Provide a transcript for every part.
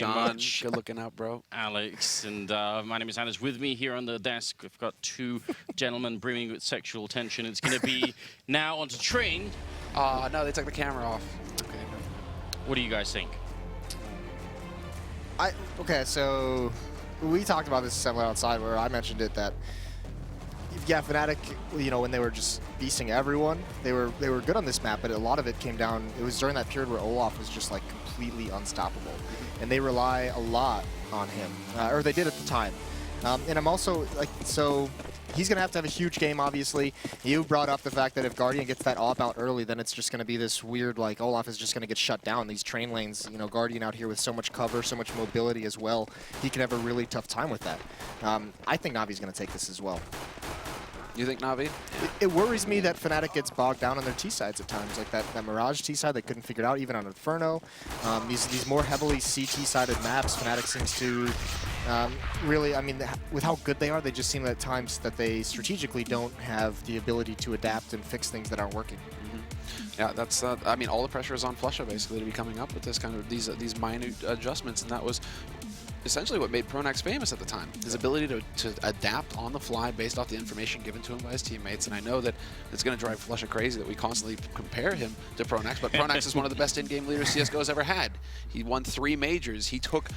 much. Good looking out, bro. Alex, and my name is Anders. With me here on the desk, we've got two gentlemen brimming with sexual tension. It's going to be now onto Train. No, they took the camera off. Okay. What do you guys think? Okay, so we talked about this somewhere outside where I mentioned it that yeah, Fnatic, you know, when they were just beasting everyone, they were good on this map, but a lot of it came down. It was during that period where Olaf was just like completely unstoppable, and they rely a lot on him, or they did at the time. And I'm also like, so he's gonna have to have a huge game. Obviously, you brought up the fact that if Guardian gets that AWP out early, then it's just gonna be this weird like Olaf is just gonna get shut down. These train lanes, you know, Guardian out here with so much cover, so much mobility as well, he could have a really tough time with that. I think Navi's gonna take this as well. You think Navi? It worries me that Fnatic gets bogged down on their T-sides at times, like that Mirage T-side they couldn't figure it out, even on Inferno. These more heavily CT-sided maps, Fnatic seems to really, I mean, with how good they are, they just seem at times that they strategically don't have the ability to adapt and fix things that aren't working. Yeah, that's. I mean, all the pressure is on Flusha basically to be coming up with this kind of these minute adjustments, and that was essentially what made Pronax famous at the time. His ability to adapt on the fly based off the information given to him by his teammates. And I know that it's going to drive Flusha crazy that we constantly compare him to Pronax, but Pronax is one of the best in-game leaders CSGO has ever had. He won 3 majors. He took,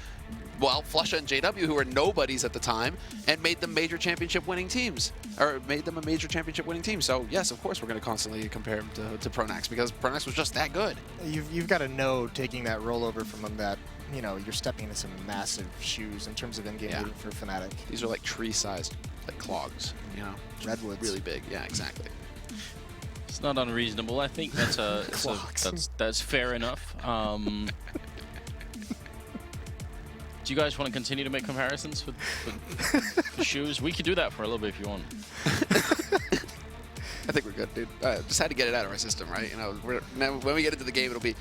well, Flusha and JW, who were nobodies at the time, and made them major championship winning teams, or made them a major championship winning team. So yes, of course, we're going to constantly compare him to Pronax because Pronax was just that good. You've got to know, taking that rollover from him, that you know, you're stepping into some massive shoes in terms of in-game leading for Fnatic. These are like tree-sized, like clogs, you know? Redwoods. Really big, yeah, exactly. It's not unreasonable. I think that's that's fair enough. Do you guys want to continue to make comparisons with shoes? We could do that for a little bit if you want. I think we're good, dude. Just had to get it out of our system, right? You know, now when we get into the game, it'll be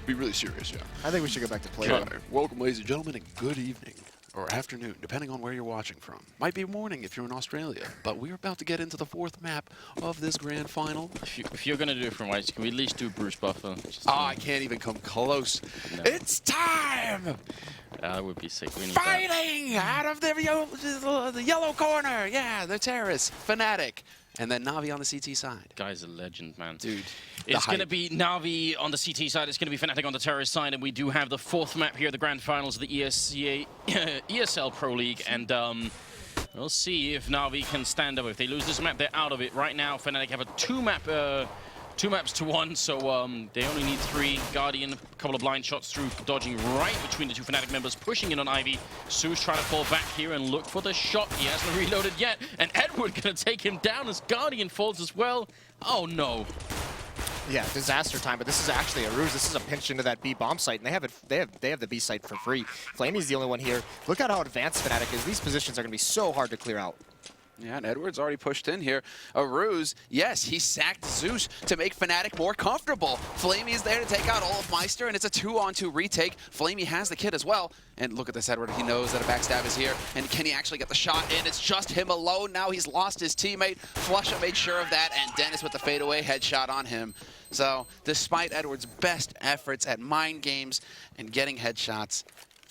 really serious, yeah. I think we should go back to play. Sure. Welcome, ladies and gentlemen, and good evening, or afternoon, depending on where you're watching from. Might be morning if you're in Australia, but we're about to get into the 4th map of this grand final. If you're going to do it from Whites, can we at least do Bruce Buffer? I can't even come close. No. It's time! That would be sick. We need Fighting out of the yellow corner. Yeah, the terrorists. Fnatic. And then Navi on the CT side. Guy's a legend, man. Dude. It's going to be Navi on the CT side. It's going to be Fnatic on the terrorist side. And we do have the 4th map here, the grand finals of the ESEA, ESL Pro League. And we'll see if Navi can stand up. If they lose this map, they're out of it. Right now, Fnatic have a 2 maps to 1, so they only need 3. Guardian, a couple of blind shots through, dodging right between the 2 Fnatic members, pushing in on Ivy. Su's trying to fall back here and look for the shot. He hasn't reloaded yet, and Edward gonna take him down as Guardian falls as well. Oh no. Yeah, disaster time, but this is actually a ruse. This is a pinch into that B bomb site, and they have the B site for free. Flamey's the only one here. Look at how advanced Fnatic is. These positions are gonna be so hard to clear out. Yeah, and Edward's already pushed in here. A ruse, yes, he sacked Zeus to make Fnatic more comfortable. Flamey is there to take out Olaf Meister, and it's a 2-on-2 retake. Flamey has the kit as well. And look at this, Edward, he knows that a backstab is here. And can he actually get the shot in? It's just him alone. Now he's lost his teammate. Flusha made sure of that, and Dennis with the fadeaway headshot on him. So, despite Edward's best efforts at mind games and getting headshots,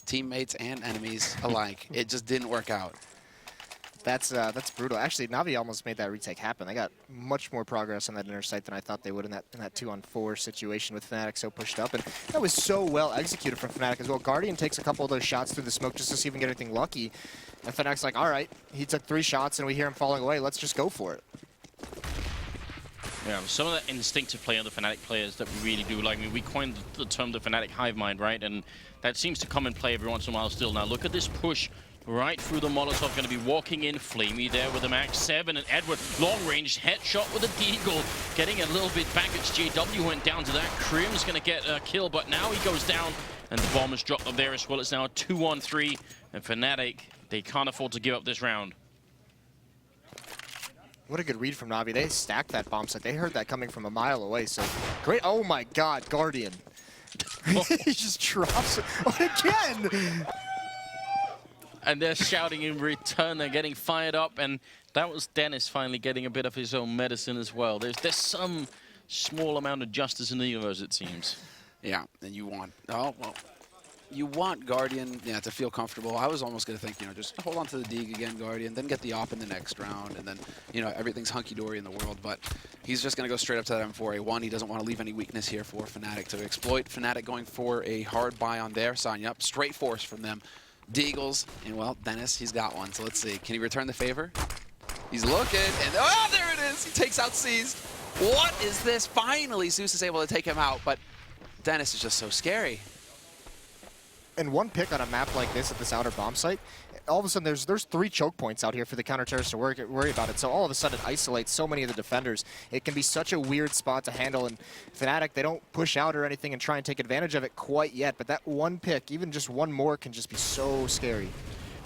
teammates and enemies alike, it just didn't work out. That's brutal. Actually, Navi almost made that retake happen. They got much more progress on that inner site than I thought they would in that 2-on-4 situation with Fnatic so pushed up. And that was so well executed from Fnatic as well. Guardian takes a couple of those shots through the smoke just to see if we can get anything lucky. And Fnatic's like, all right, he took 3 shots and we hear him falling away. Let's just go for it. Yeah, some of that instinctive play of the Fnatic players that we really do like. I mean, we coined the term the Fnatic hive mind, right? And that seems to come and play every once in a while still. Now look at this push. Right through the Molotov, going to be walking in. Flamey there with a Max 7, and Edward, long-range headshot with a Deagle, getting a little bit back as JW went down to that. Krim's going to get a kill, but now he goes down, and the bomb is dropped up there as well. It's now a 2-on-3, and Fnatic, they can't afford to give up this round. What a good read from Navi. They stacked that bomb site. They heard that coming from a mile away, so great. Oh my god, Guardian. He just drops it again. And they're shouting in return. They're getting fired up, and that was Dennis finally getting a bit of his own medicine as well. There's some small amount of justice in the universe, it seems. Yeah, and you want... Oh, well. you want Guardian, to feel comfortable. I was almost going to think, just hold on to the Deeg again, Guardian, then get the op in the next round, and then, everything's hunky-dory in the world. But he's just going to go straight up to that M4A1. He doesn't want to leave any weakness here for Fnatic to exploit. Fnatic going for a hard buy on their side. Yep, straight force from them. Deagles, and well, Dennis, he's got one. So let's see. Can he return the favor? He's looking, and oh, there it is. He takes out Seized. What is this? Finally, Zeus is able to take him out, but Dennis is just so scary. And one pick on a map like this at this outer bomb site, all of a sudden there's 3 choke points out here for the counter-terrorists to worry about it. So all of a sudden it isolates so many of the defenders. It can be such a weird spot to handle, and Fnatic, they don't push out or anything and try and take advantage of it quite yet, but that one pick, even just one more, can just be so scary.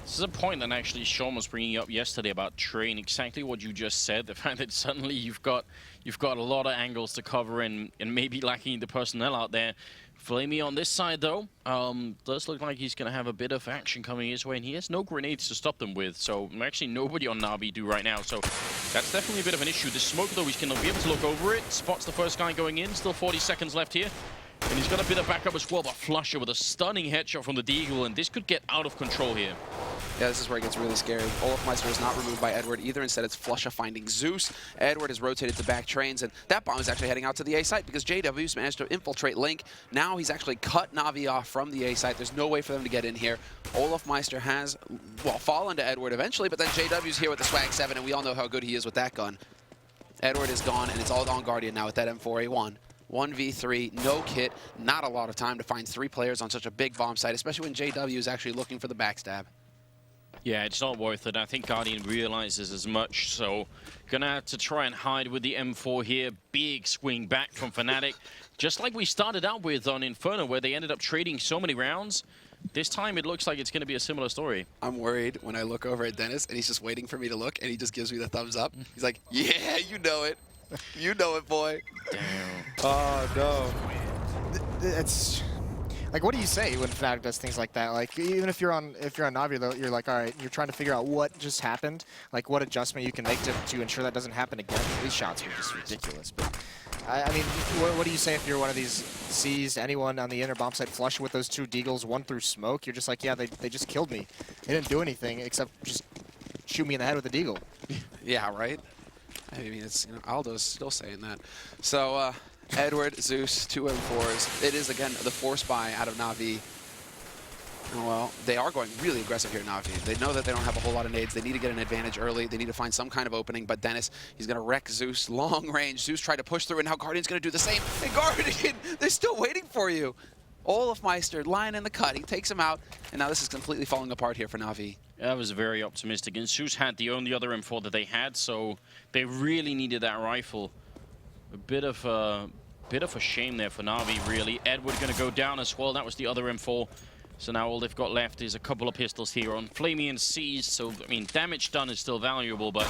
This is a point that actually Sean was bringing up yesterday about Train, exactly what you just said, the fact that suddenly you've got a lot of angles to cover and maybe lacking the personnel out there. Flamey on this side, though, does look like he's going to have a bit of action coming his way, and he has no grenades to stop them with, so actually nobody on NaVi do right now, so that's definitely a bit of an issue. The smoke, though, he's going to be able to look over it, spots the first guy going in, still 40 seconds left here, and he's got a bit of backup as well, but Flusher with a stunning headshot from the Deagle, and this could get out of control here. Yeah, this is where it gets really scary. Olafmeister is not removed by Edward either. Instead, it's Flusha finding Zeus. Edward has rotated to back trains, and that bomb is actually heading out to the A site because JW's managed to infiltrate Link. Now he's actually cut NaVi off from the A site. There's no way for them to get in here. Olafmeister has, well, fallen to Edward eventually, but then JW's here with the Swag 7, and we all know how good he is with that gun. Edward is gone, and it's all on Guardian now with that M4A1. 1v3, no kit, not a lot of time to find 3 players on such a big bomb site, especially when JW is actually looking for the backstab. Yeah, it's not worth it. I think Guardian realizes as much, so gonna have to try and hide with the M4 here. Big swing back from Fnatic. Just like we started out with on Inferno, where they ended up trading so many rounds. This time it looks like it's gonna be a similar story. I'm worried when I look over at Dennis, and he's just waiting for me to look, and he just gives me the thumbs up. He's like, yeah, you know it. You know it, boy. Damn. Oh, no. It's... Like, what do you say when Fnatic does things like that? Like, even if you're on NaVi, though, you're like, all right, you're trying to figure out what just happened, like what adjustment you can make to ensure that doesn't happen again. These shots were just ridiculous. But I mean, what do you say if you're one of these C's, anyone on the inner bomb site flush with those 2 Deagles, 1 through smoke? You're just like, yeah, they just killed me. They didn't do anything except just shoot me in the head with a Deagle. Yeah, right. I mean, it's Aldo's still saying that. So. Edward, Zeus, 2 M4s. It is, again, the force buy out of NaVi. Well, they are going really aggressive here, NaVi. They know that they don't have a whole lot of nades. They need to get an advantage early. They need to find some kind of opening. But Dennis, he's going to wreck Zeus long range. Zeus tried to push through, and now Guardian's going to do the same. And Guardian, they're still waiting for you. Olafmeister lying in the cut. He takes him out, and now this is completely falling apart here for NaVi. That was very optimistic. And Zeus had the only other M4 that they had, so they really needed that rifle. A bit of a shame there for NaVi, really. Edward going to go down as well. That was the other M4. So now all they've got left is a couple of pistols here on Flamey and Seized. So, I mean, damage done is still valuable, but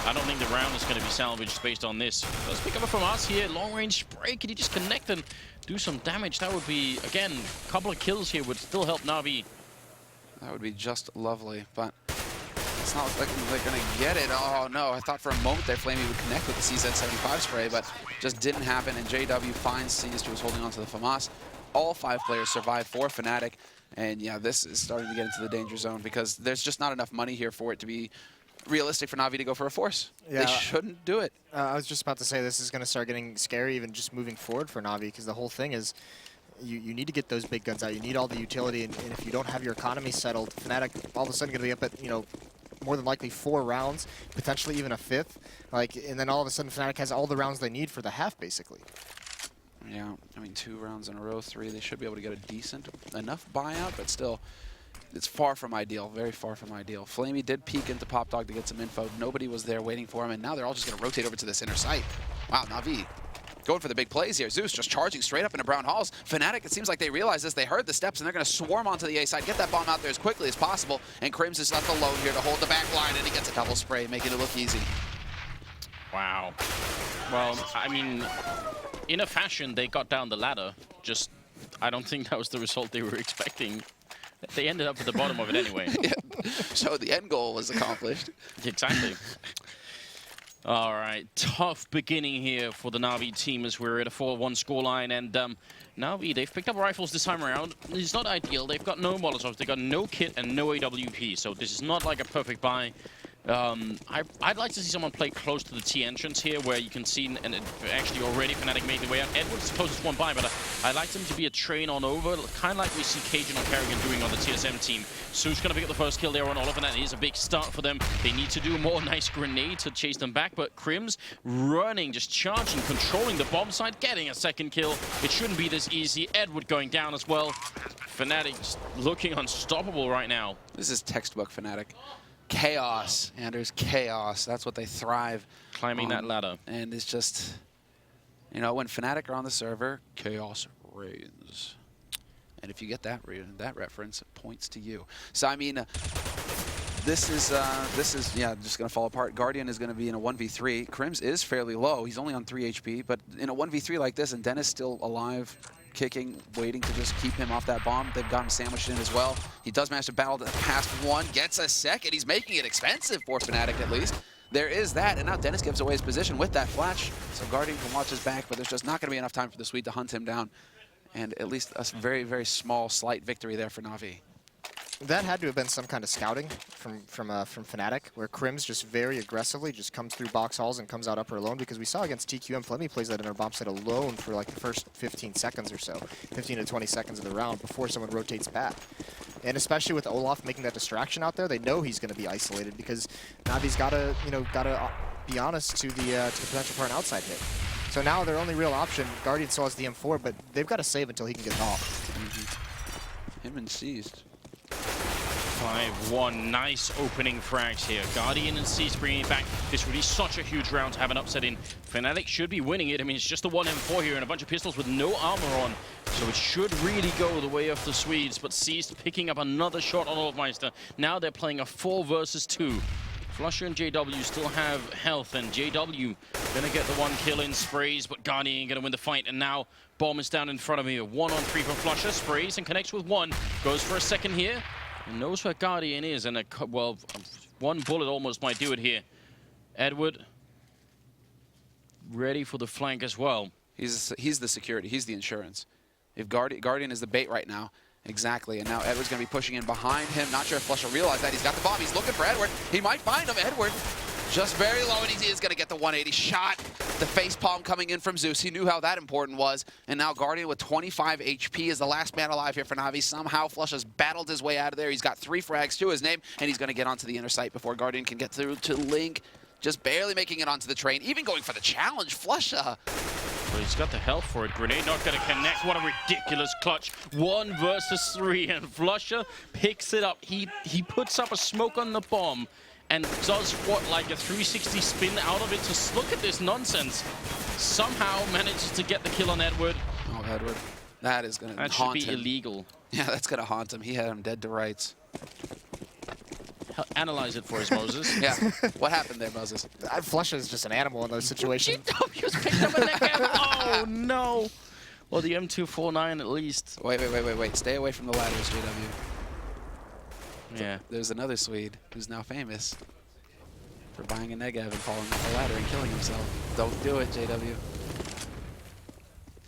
I don't think the round is going to be salvaged based on this. Let's pick up from us here. Long-range spray. Can you just connect and do some damage? That would be, again, a couple of kills here would still help NaVi. That would be just lovely, but it's not like they're going to get it. Oh, no. I thought for a moment there Flamey would connect with the CZ75 spray, but just didn't happen. And JW finds Seized, who was holding on to the FAMAS. All 5 players survive for Fnatic. And, yeah, this is starting to get into the danger zone because there's just not enough money here for it to be realistic for NaVi to go for a force. Yeah, they shouldn't do it. I was just about to say this is going to start getting scary even just moving forward for NaVi because the whole thing is you need to get those big guns out. You need all the utility, and if you don't have your economy settled, Fnatic all of a sudden going to be up at, more than likely 4 rounds, potentially even a 5th. And then all of a sudden Fnatic has all the rounds they need for the half, basically. Yeah, I mean, 2 rounds in a row, 3. They should be able to get a decent enough buyout, but still, it's far from ideal, very far from ideal. Flamey did peek into Pop Dog to get some info. Nobody was there waiting for him, and now they're all just going to rotate over to this inner site. Wow, NaVi going for the big plays here. Zeus just charging straight up into Brown Halls. Fnatic, it seems like they realize this. They heard the steps, and they're going to swarm onto the A side, get that bomb out there as quickly as possible, and Crims is left alone here to hold the back line, and he gets a double spray, making it look easy. Wow. Well, I mean, in a fashion, they got down the ladder. Just, I don't think that was the result they were expecting. They ended up at the bottom of it anyway. Yeah. So the end goal was accomplished. Exactly. All right, tough beginning here for the NaVi team as we're at a 4-1 scoreline. And NaVi, they've picked up rifles this time around. It's not ideal. They've got no Molotovs, they've got no kit and no AWP, so this is not like a perfect buy. I'd like to see someone play close to the T entrance here, where you can see, and actually already Fnatic made the way out. Edward's the closest one by, but I'd like them to be a train on over, kind of like we see Cajun or Kerrigan doing on the TSM team. Su's going to pick up the first kill there on Olaf, and that is a big start for them. They need to do more nice grenade to chase them back, but Crims running, just charging, controlling the bomb site, getting a second kill. It shouldn't be this easy. Edward going down as well. Fnatic just looking unstoppable right now. This is textbook Fnatic. Chaos, Anders, chaos. That's what they thrive Climbing that ladder. And it's just, you know, when Fnatic are on the server, chaos reigns. And if you get that reference, it points to you. So, I mean, this is yeah, just going to fall apart. Guardian is going to be in a 1v3. Crims is fairly low. He's only on 3 HP, but in a 1v3 like this, and Dennis still alive, kicking, waiting to just keep him off that bomb. They've got him sandwiched in as well. He does manage to battle past one, gets a second. He's making it expensive for Fnatic at least. There is that, and now Dennis gives away his position with that flash. So Guardian can watch his back, but there's just not going to be enough time for the Swede to hunt him down. And at least a very, very small, slight victory there for NaVi. That had to have been some kind of scouting from Fnatic, where Crims just very aggressively just comes through box halls and comes out upper alone, because we saw against TQM, Flemmy plays that in our bomb site alone for like the first 15 seconds or so, 15 to 20 seconds of the round before someone rotates back. And especially with Olaf making that distraction out there, they know he's going to be isolated, because NaVi's got to, you know, be honest to the potential for an outside hit. So now their only real option, Guardian still has the M4, but they've got to save until he can get it off. Him and Seized. 5-1, nice opening frags here. Guardian and Seized bringing it back. This would be such a huge round to have an upset in. Fnatic should be winning it. I mean, it's just a 1M4 here and a bunch of pistols with no armor on. So it should really go the way of the Swedes, but Seized picking up another shot on Olafmeister. Now they're playing a 4 versus 2. Flusher and JW still have health, and JW gonna get the 1 kill in sprays, but Guardian gonna win the fight, and now Bomb is down in front of me. 1-on-3 for Flusher, sprays and connects with 1. Goes for a second here. And knows where Guardian is, and well, 1 bullet almost might do it here. Edward ready for the flank as well. He's the security. He's the insurance. If Guardian is the bait right now, exactly. And now Edward's going to be pushing in behind him. Not sure if Flusher realized that. He's got the bomb. He's looking for Edward. He might find him. Edward just very low, and he is going to get the 180 shot. The facepalm coming in from Zeus. He knew how that important was. And now Guardian with 25 HP is the last man alive here for NaVi. Somehow Flush has battled his way out of there. He's got 3 frags to his name, and he's going to get onto the inner site before Guardian can get through to Link. Just barely making it onto the train. Even going for the challenge, Flusha. But he's got the health for it. Grenade not going to connect. What a ridiculous clutch. 1 versus 3, and Flusher picks it up. He puts up a smoke on the bomb and does what, like a 360 spin out of it. Just look at this nonsense. Somehow manages to get the kill on Edward. Oh, Edward. That is going to haunt him. That should be illegal. Yeah, that's going to haunt him. He had him dead to rights. Analyze it for us, Moses. Yeah. What happened there, Moses? Flusha is just an animal in those situations. GW's picked up a neck. Oh, no. Well, the M249 at least. Wait. Stay away from the ladders, JW. Yeah. There's another Swede who's now famous for buying a Negev and falling off the ladder and killing himself. Don't do it, JW.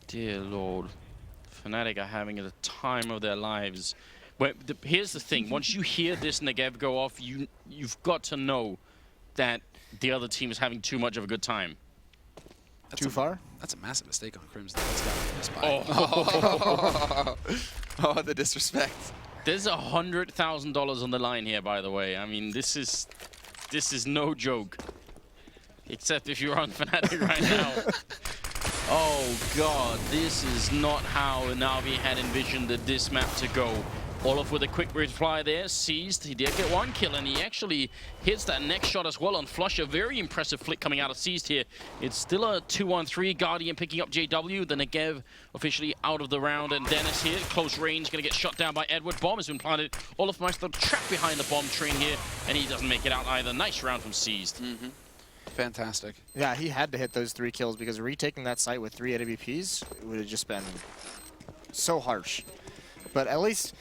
Dear Lord. Fnatic are having the time of their lives. But here's the thing. Once you hear this Negev go off, you've got to know that the other team is having too much of a good time. Too far? That's a massive mistake on Crimson. That's got to be oh, the disrespect. There's $100,000 on the line here, by the way. I mean, this is no joke. Except if you're on Fnatic right now. Oh God, this is not how NaVi had envisioned this map to go. Olaf with a quick reply there, Seized. He did get 1 kill, and he actually hits that next shot as well on Flush. A very impressive flick coming out of Seized here. It's still a 2-on-3. Guardian picking up JW. The Negev officially out of the round, and Dennis here, close range, going to get shot down by Edward. Bomb has been planted. Olafmeister trapped behind the bomb train here, and he doesn't make it out either. Nice round from Seized. Fantastic. Yeah, he had to hit those 3 kills, because retaking that site with 3 AWPs would have just been so harsh. But at least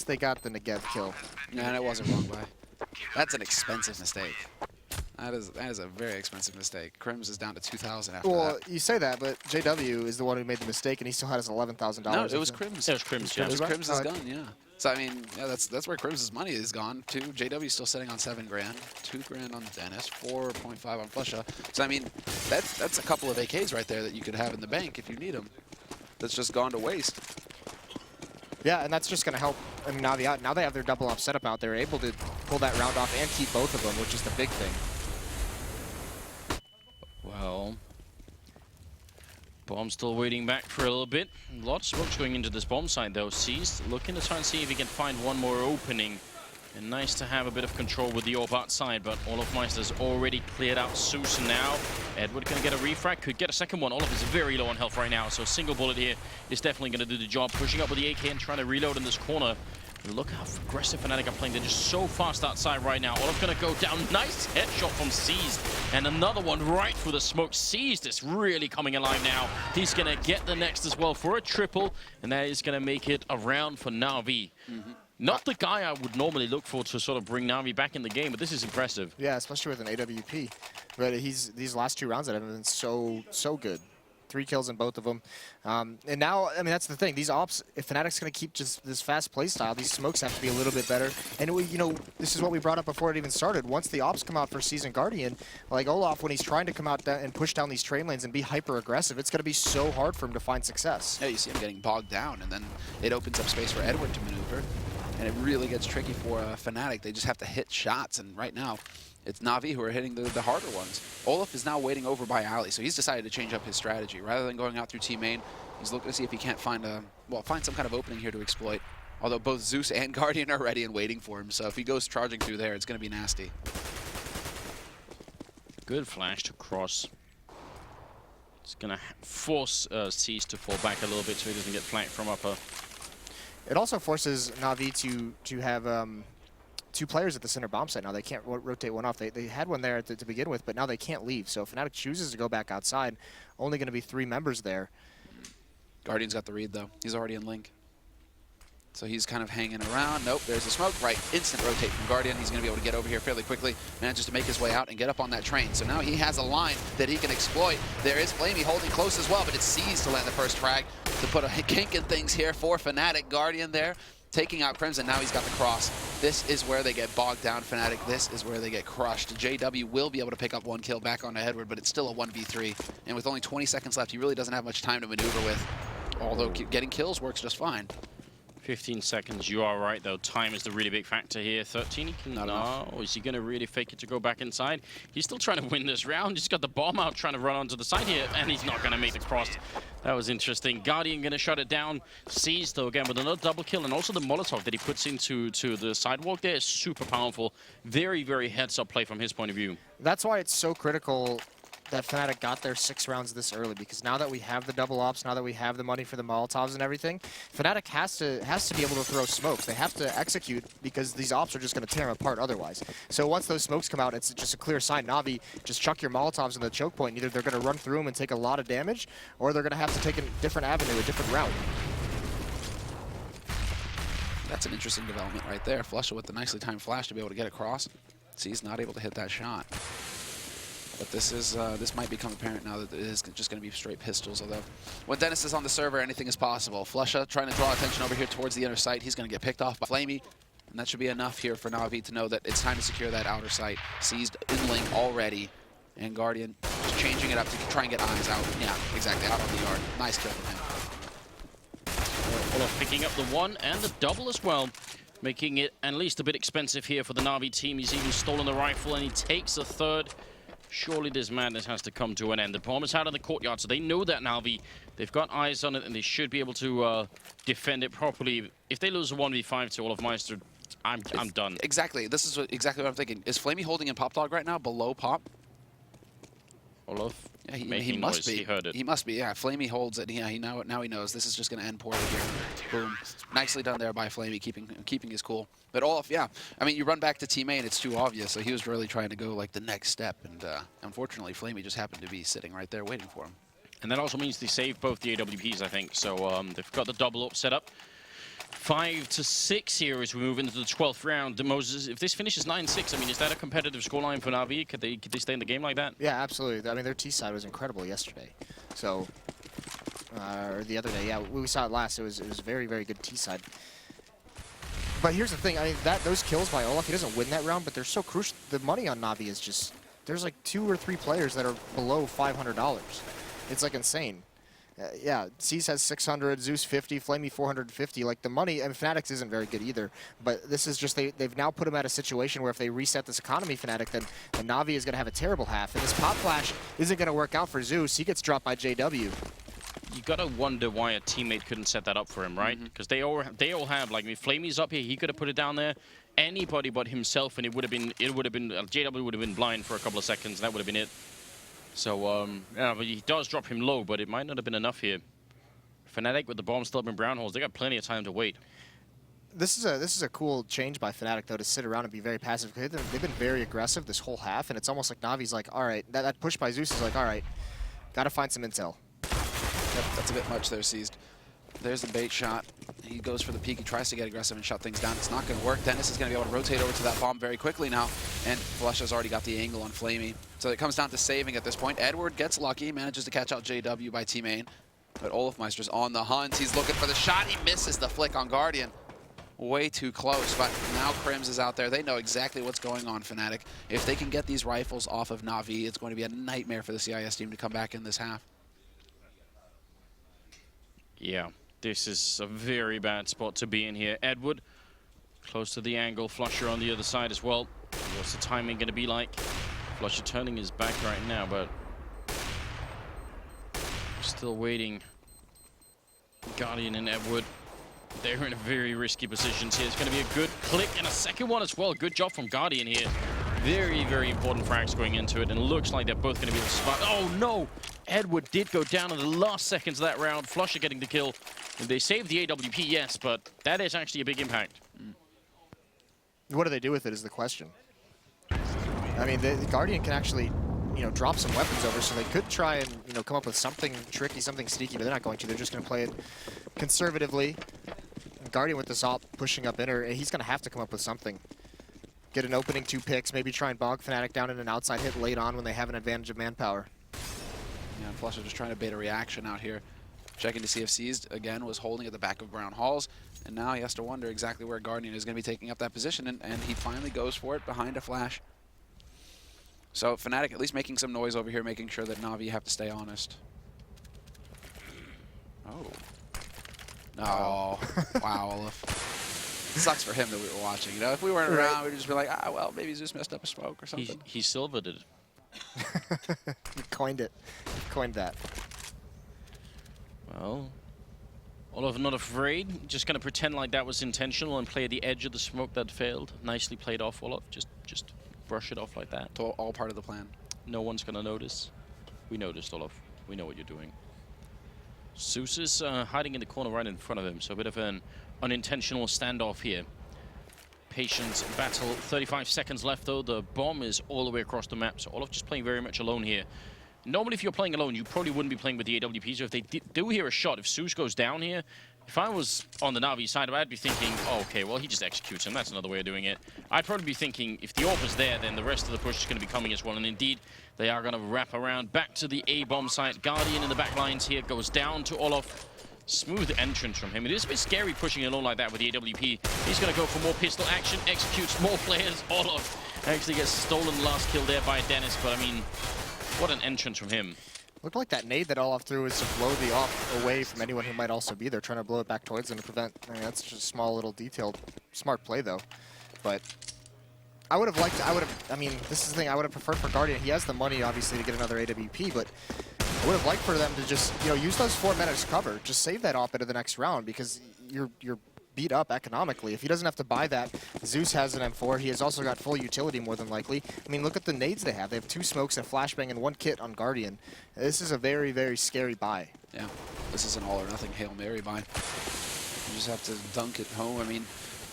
they got the Negev kill. Nah, it wasn't wrong by. That's an expensive mistake. That is a very expensive mistake. Crims is down to 2,000 after Well, that. you say that, but JW is the one who made the mistake, and he still had his $11,000. No, it was Crims. It was Crims, yeah. It was right? Crims' gun, yeah. So I mean, yeah, that's where Crims' money is gone too. JW's still sitting on 7 grand, 2 grand on Dennis, 4.5 on Flusha. So I mean, that's a couple of AKs right there that you could have in the bank if you need them. That's just gone to waste. Yeah, and that's just going to help. I mean, NaVi out. Now they have their double up setup out. They're able to pull that round off and keep both of them, which is the big thing. Well, bomb still waiting back for a little bit. A lot of smokes going into this bomb side though. Seized looking to try and see if he can find one more opening. And nice to have a bit of control with the orb outside, but Olofmeister's already cleared out Zeus now. Edward gonna get a refrag, could get a second one. Olaf is very low on health right now, so a single bullet here is definitely gonna do the job. Pushing up with the AK and trying to reload in this corner. Look how aggressive Fnatic are playing. They're just so fast outside right now. Olaf gonna go down. Nice headshot from Seized. And another one right through the smoke. Seized is really coming alive now. He's gonna get the next as well for a triple. And that is gonna make it a round for NaVi. Not the guy I would normally look for to sort of bring NaVi back in the game, but this is impressive. Yeah, especially with an AWP. But these last 2 rounds that have been so good. 3 kills in both of them. And now, I mean, that's the thing. These ops, if Fnatic's going to keep just this fast play style, these smokes have to be a little bit better. And, you know, this is what we brought up before it even started. Once the ops come out for Season Guardian, like Olaf, when he's trying to come out and push down these train lanes and be hyper-aggressive, it's going to be so hard for him to find success. Yeah, you see him getting bogged down, and then it opens up space for Edward to maneuver. And it really gets tricky for Fnatic. They just have to hit shots, and right now, it's NaVi who are hitting the harder ones. Olaf is now waiting over by alley, so he's decided to change up his strategy. Rather than going out through T main, he's looking to see if he can't find some kind of opening here to exploit. Although both Zeus and Guardian are ready and waiting for him, so if he goes charging through there, it's going to be nasty. Good flash to cross. It's going to force Cease to fall back a little bit so he doesn't get flanked from upper. It also forces NaVi to have 2 players at the center bomb site now. They can't rotate one off. They had one there to begin with, but now they can't leave. So if Fnatic chooses to go back outside, only going to be 3 members there. Guardian's got the read, though. He's already in link. So he's kind of hanging around. Nope, there's the smoke. Right, instant rotate from Guardian. He's going to be able to get over here fairly quickly. Manages to make his way out and get up on that train. So now he has a line that he can exploit. There is Flamey holding close as well, but it's Seized to land the first frag to put a kink in things here for Fnatic. Guardian there, taking out Crimson. Now he's got the cross. This is where they get bogged down, Fnatic. This is where they get crushed. JW will be able to pick up 1 kill back onto Edward, but it's still a 1v3. And with only 20 seconds left, he really doesn't have much time to maneuver with. Although getting kills works just fine. 15 seconds, you are right though. Time is the really big factor here. 13, he can, no, is he gonna really fake it to go back inside? He's still trying to win this round. He's got the bomb out, trying to run onto the side here, and he's not gonna make the cross. That was interesting. Guardian gonna shut it down. Seized though again with another double kill, and also the Molotov that he puts into the sidewalk there is super powerful. Very, very heads-up play from his point of view. That's why it's so critical that Fnatic got their 6 rounds this early, because now that we have the double ops, now that we have the money for the Molotovs and everything, Fnatic has to be able to throw smokes. They have to execute, because these ops are just going to tear them apart otherwise. So once those smokes come out, it's just a clear sign. NaVi, just chuck your Molotovs in the choke point. Either they're going to run through them and take a lot of damage, or they're going to have to take a different avenue, a different route. That's an interesting development right there. Flusha with the nicely timed flash to be able to get across. See, he's not able to hit that shot. But this might become apparent now that it is just going to be straight pistols. Although, when Dennis is on the server, anything is possible. Flusha trying to draw attention over here towards the inner site. He's going to get picked off by Flamey. And that should be enough here for NaVi to know that it's time to secure that outer site. Seized in link already. And Guardian just changing it up to try and get eyes out. Yeah, exactly, out on the yard. Nice kill from him. Olaf picking up the 1 and the double as well, making it at least a bit expensive here for the NaVi team. He's even stolen the rifle and he takes a 3rd. Surely this madness has to come to an end. The bomb is out in the courtyard, so they know that NaVi. They've got eyes on it and they should be able to defend it properly. If they lose a 1v5 to Olofmeister, I'm done. Exactly, this is exactly what I'm thinking. Is Flamey holding in Pop Dog right now, below Pop? Olaf? Yeah, he must noise. be. He heard it. He must be, yeah. Flamey holds it. Yeah, now he knows. This is just going to end poorly here. Boom. Nicely done there by Flamey, keeping his cool. But Olaf, yeah. I mean, you run back to team A and it's too obvious, so he was really trying to go like the next step. And unfortunately, Flamey just happened to be sitting right there waiting for him. And that also means they save both the AWPs, I think. So they've got the double up set up. 5-6 here as we move into the 12th round. Moses, if this finishes 9-6, I mean, is that a competitive scoreline for NaVi? Could they stay in the game like that? Yeah, absolutely. I mean, their T side was incredible yesterday. So, or the other day, yeah, we saw it last. It was very, very good T side. But here's the thing. I mean, those kills by Olaf, he doesn't win that round, but they're so crucial. The money on NaVi is just, there's like 2 or 3 players that are below $500. It's like insane. Yeah, C's has 600, Zeus 50, Flamey 450. Like the money, and Fnatic's isn't very good either. But this is just, they've now put him at a situation where if they reset this economy, Fnatic, then NaVi is going to have a terrible half. And this pop flash isn't going to work out for Zeus. He gets dropped by JW. You gotta wonder why a teammate couldn't set that up for him, right? Because they all have, like, if Flamey's up here, he could have put it down there. Anybody but himself, and JW would have been blind for a couple of seconds. And that would have been it. So, yeah, but he does drop him low, but it might not have been enough here. Fnatic with the bomb still up in brown holes, they got plenty of time to wait. This is a cool change by Fnatic, though, to sit around and be very passive. They've been very aggressive this whole half, and it's almost like Navi's like, all right, that push by Zeus is like, all right, gotta find some intel. Yep, that's a bit much there, Seized. There's the bait shot. He goes for the peek. He tries to get aggressive and shut things down. It's not going to work. Dennis is going to be able to rotate over to that bomb very quickly now. And Flush has already got the angle on Flamey. So it comes down to saving at this point. Edward gets lucky, manages to catch out JW by T-Main. But Olafmeister's on the hunt. He's looking for the shot. He misses the flick on Guardian. Way too close. But now Crims is out there. They know exactly what's going on, Fnatic. If they can get these rifles off of NaVi, it's going to be a nightmare for the CIS team to come back in this half. Yeah. This is a very bad spot to be in here. Edward, close to the angle. Flusher on the other side as well. What's the timing going to be like? Flusher turning his back right now, but still waiting. Guardian and Edward, they're in a very risky position here. It's going to be a good click and a second one as well. Good job from Guardian here. Very, very important frags going into it, and it looks like they're both going to be able to survive. Oh, no! Edward did go down in the last seconds of that round. Flusher getting the kill. They saved the AWP, yes, but that is actually a big impact. What do they do with it is the question. I mean, the Guardian can actually, you know, drop some weapons over, so they could try and, you know, come up with something tricky, something sneaky, but they're not going to. They're just going to play it conservatively. And Guardian with this op pushing up inner, he's going to have to come up with something. Get an opening 2 picks, maybe try and bog Fnatic down in an outside hit late on when they have an advantage of manpower. Yeah, and Flusher just trying to bait a reaction out here. Checking to see if Seized, again, was holding at the back of brown halls. And now he has to wonder exactly where Guardian is going to be taking up that position. And he finally goes for it behind a flash. So Fnatic at least making some noise over here, making sure that NaVi have to stay honest. Oh. Oh. Wow, Olaf. It sucks for him that we were watching. You know, if we weren't around, we'd just be like, ah, well, maybe Zeus messed up a smoke or something. He silvered it. He coined it. He coined that. Well, Olaf not afraid. Just going to pretend like that was intentional and play at the edge of the smoke that failed. Nicely played off, Olaf. Just brush it off like that. It's all part of the plan. No one's going to notice. We noticed, Olaf. We know what you're doing. Zeus is hiding in the corner right in front of him, so a bit of an unintentional standoff here. Patience battle. 35 seconds left, though. The bomb is all the way across the map, so Olaf just playing very much alone here. Normally, if you're playing alone, you probably wouldn't be playing with the AWP, so if they do hear a shot, if Zeus goes down here, if I was on the NaVi side, I'd be thinking, oh, okay, well, he just executes him. That's another way of doing it. I'd probably be thinking, if the AWP is there, then the rest of the push is going to be coming as well, and indeed, they are going to wrap around back to the A-bomb site. Guardian in the back lines here goes down to Olaf. Smooth entrance from him. It is a bit scary pushing alone like that with the AWP. He's going to go for more pistol action, executes more players. Olaf actually gets stolen last kill there by Dennis, but I mean, what an entrance from him. Looked like that nade that Olaf threw was to blow the op away from anyone who might also be there, trying to blow it back towards them to prevent. I mean, that's just a small, little detailed, smart play, though. But I would have liked, I mean, this is the thing, I would have preferred for Guardian. He has the money, obviously, to get another AWP, but I would have liked for them to just, you know, use those 4 minutes cover. Just save that op into the next round, because you're beat up economically. If he doesn't have to buy that, Zeus has an M4. He has also got full utility, more than likely. I mean, look at the nades they have. They have 2 smokes, a flashbang, and 1 kit on Guardian. This is a very, very scary buy. Yeah, this is an all-or-nothing Hail Mary buy. You just have to dunk it home, I mean,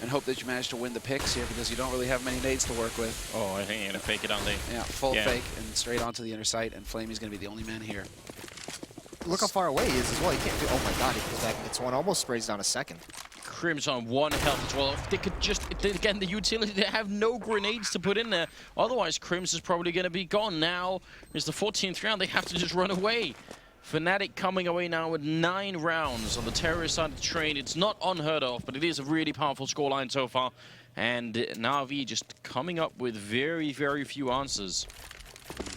and hope that you manage to win the picks here, because you don't really have many nades to work with. Oh, I think you're going to fake it on the... Yeah, full fake and straight onto the inner sight, and Flamey's going to be the only man here. Look how far away he is as well. He can't do... Oh my god, he goes back and gets one. Almost sprays down a second. Crims on 1 health as well. If they could just, again, the utility, they have no grenades to put in there. Otherwise, Crims is probably going to be gone. Now is the 14th round. They have to just run away. Fnatic coming away now with 9 rounds on the terrorist side of the train. It's not unheard of, but it is a really powerful scoreline so far. And NaVi just coming up with very, very few answers.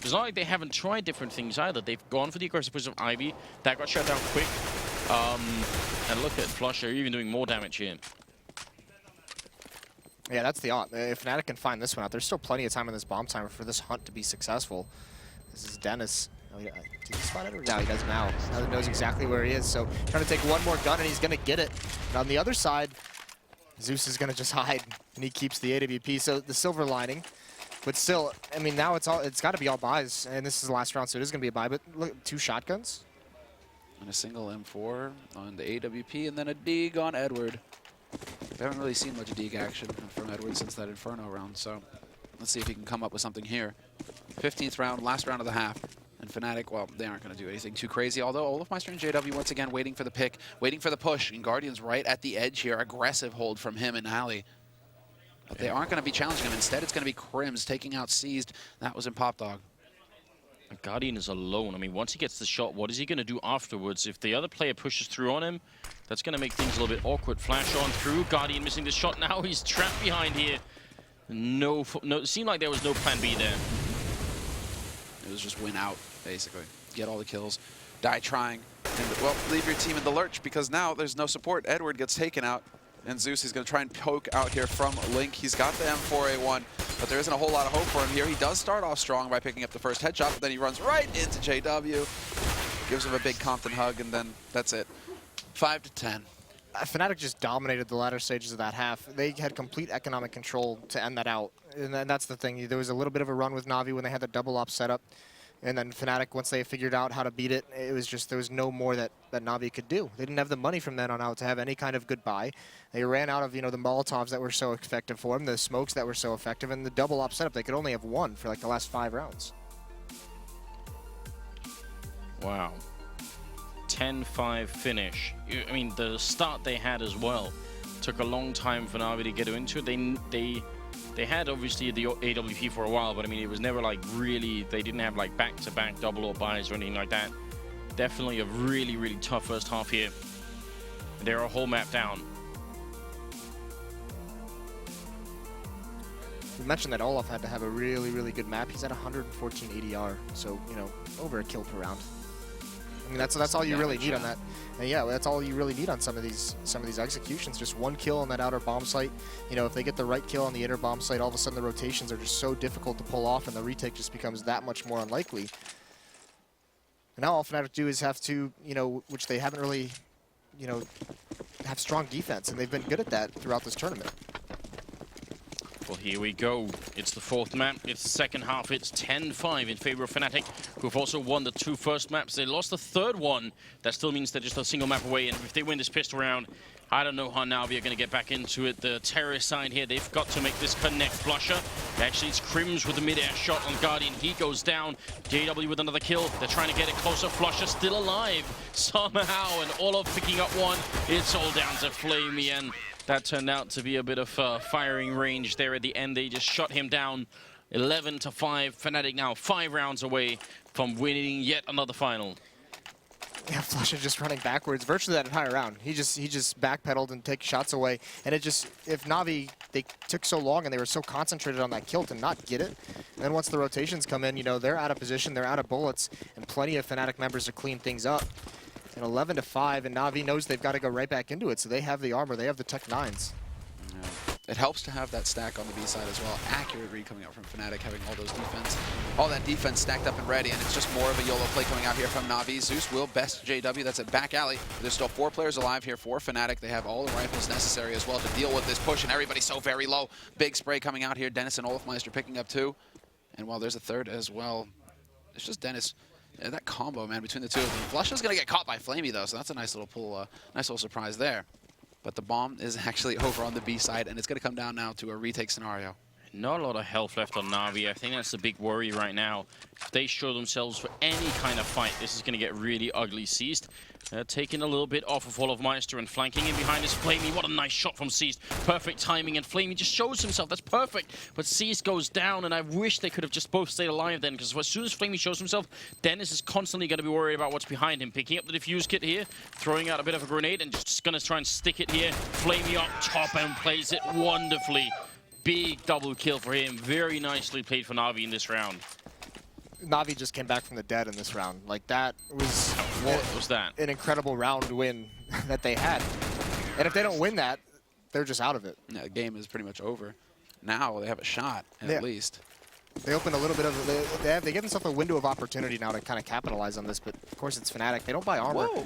It's not like they haven't tried different things either. They've gone for the aggressive push of Ivy. That got shut down quick. And look at Flusher even doing more damage here. Yeah, that's the odd. If Fnatic can find this one out, there's still plenty of time in this bomb timer for this hunt to be successful. This is Dennis. Oh, yeah. Did he spot it? Or no, he does now. Now he knows exactly where he is. So trying to take one more gun, and he's going to get it. And on the other side, Zeus is going to just hide, and he keeps the AWP. So the silver lining. But still, I mean, now it's got to be all buys, and this is the last round, so it is going to be a buy. But look, 2 shotguns. And a single M4 on the AWP, and then a dig on Edward. We haven't really seen much dig action from Edward since that Inferno round, so let's see if he can come up with something here. 15th round, last round of the half. And Fnatic, well, they aren't going to do anything too crazy, although Olafmeister and JW once again waiting for the pick, waiting for the push, and Guardian's right at the edge here. Aggressive hold from him and Ali. But they aren't going to be challenging him. Instead, it's going to be Crims taking out Seized. That was in Pop Dog. Guardian is alone. I mean, once he gets the shot, what is he going to do afterwards? If the other player pushes through on him, that's going to make things a little bit awkward. Flash on through. Guardian missing the shot. Now he's trapped behind here. No, it seemed like there was no plan B there. It was just win out, basically. Get all the kills. Die trying. And, well, leave your team in the lurch because now there's no support. Edward gets taken out. And Zeus is going to try and poke out here from Link. He's got the M4A1, but there isn't a whole lot of hope for him here. He does start off strong by picking up the first headshot, but then he runs right into JW. Gives him a big Compton hug, and then that's it. 5-10. Fnatic just dominated the latter stages of that half. They had complete economic control to end that out. And that's the thing. There was a little bit of a run with NaVi when they had the double op setup. And then Fnatic, once they figured out how to beat it, it was just, there was no more that NaVi could do. They didn't have the money from then on out to have any kind of goodbye. They ran out of, you know, the Molotovs that were so effective for them, the smokes that were so effective, and the double op setup. They could only have 1 for like the last 5 rounds. Had 10-5 finish. I mean, the start they had as well took a long time for NaVi to get into it. They had obviously the AWP for a while, but I mean, it was never like really, they didn't have like back-to-back double or buys or anything like that. Definitely a really, really tough first half here. They're a whole map down. We mentioned that Olaf had to have a really, really good map. He's at 114 ADR, so, you know, over a kill per round. I mean, that's all you really need on that. And yeah, that's all you really need on some of these executions. Just 1 kill on that outer bomb site. You know, if they get the right kill on the inner bomb site, all of a sudden the rotations are just so difficult to pull off, and the retake just becomes that much more unlikely. And now all Fnatic do is have to, you know, which they haven't really, you know, have strong defense, and they've been good at that throughout this tournament. Well, here we go. It's the 4th map. It's the second half. It's 10-5 in favor of Fnatic, who've also won the 2 first maps. They lost the 3rd one. That still means they're just a single map away. And if they win this pistol round, I don't know how NaVi are going to get back into it. The terrorist side here, they've got to make this connect. Flusher. Actually, it's Crims with the mid-air shot on Guardian. He goes down. JW with another kill. They're trying to get it closer. Flusher still alive somehow. And Olaf picking up 1. It's all down to Flamey, and that turned out to be a bit of firing range there at the end. They just shut him down. 11-5. Fnatic now 5 rounds away from winning yet another final. Yeah, Flusher just running backwards virtually that entire round. He just backpedaled and take shots away. And it just, if NaVi, they took so long and they were so concentrated on that kill to not get it. And then once the rotations come in, you know, they're out of position, they're out of bullets, and plenty of Fnatic members to clean things up. And 11-5, and NaVi knows they've got to go right back into it, so they have the armor, they have the Tech 9s. Yeah. It helps to have that stack on the B side as well. Accurate read coming out from Fnatic, having all that defense stacked up and ready, and it's just more of a YOLO play coming out here from NaVi. Zeus will best JW, that's at back alley. There's still 4 players alive here for Fnatic. They have all the rifles necessary as well to deal with this push, and everybody's so very low. Big spray coming out here. Dennis and Olafmeister picking up 2. And while there's a 3rd as well, it's just Dennis. Yeah, that combo, man, between the 2 of them. Flusha's going to get caught by Flamey, though, so that's a nice little pull, nice little surprise there. But the bomb is actually over on the B side, and it's going to come down now to a retake scenario. Not a lot of health left on NaVi. I think that's the big worry right now. If they show themselves for any kind of fight, this is going to get really ugly. Seized taking a little bit off of Olofmeister and flanking in behind is Flamey. What a nice shot from Seized. Perfect timing, and Flamey just shows himself. That's perfect. But Seized goes down, and I wish they could have just both stayed alive then, because as soon as Flamey shows himself, Dennis is constantly going to be worried about what's behind him. Picking up the defuse kit here, throwing out a bit of a grenade, and just going to try and stick it here. Flamey up top and plays it wonderfully. Big double kill for him. Very nicely played for NaVi in this round. NaVi just came back from the dead in this round. Like, that was... What was that? An incredible round win that they had. And if they don't win that, they're just out of it. Yeah, the game is pretty much over. Now they have a shot, at least. They opened a little bit of... They give themselves a window of opportunity now to kind of capitalize on this, but of course it's Fnatic. They don't buy armor. Whoa.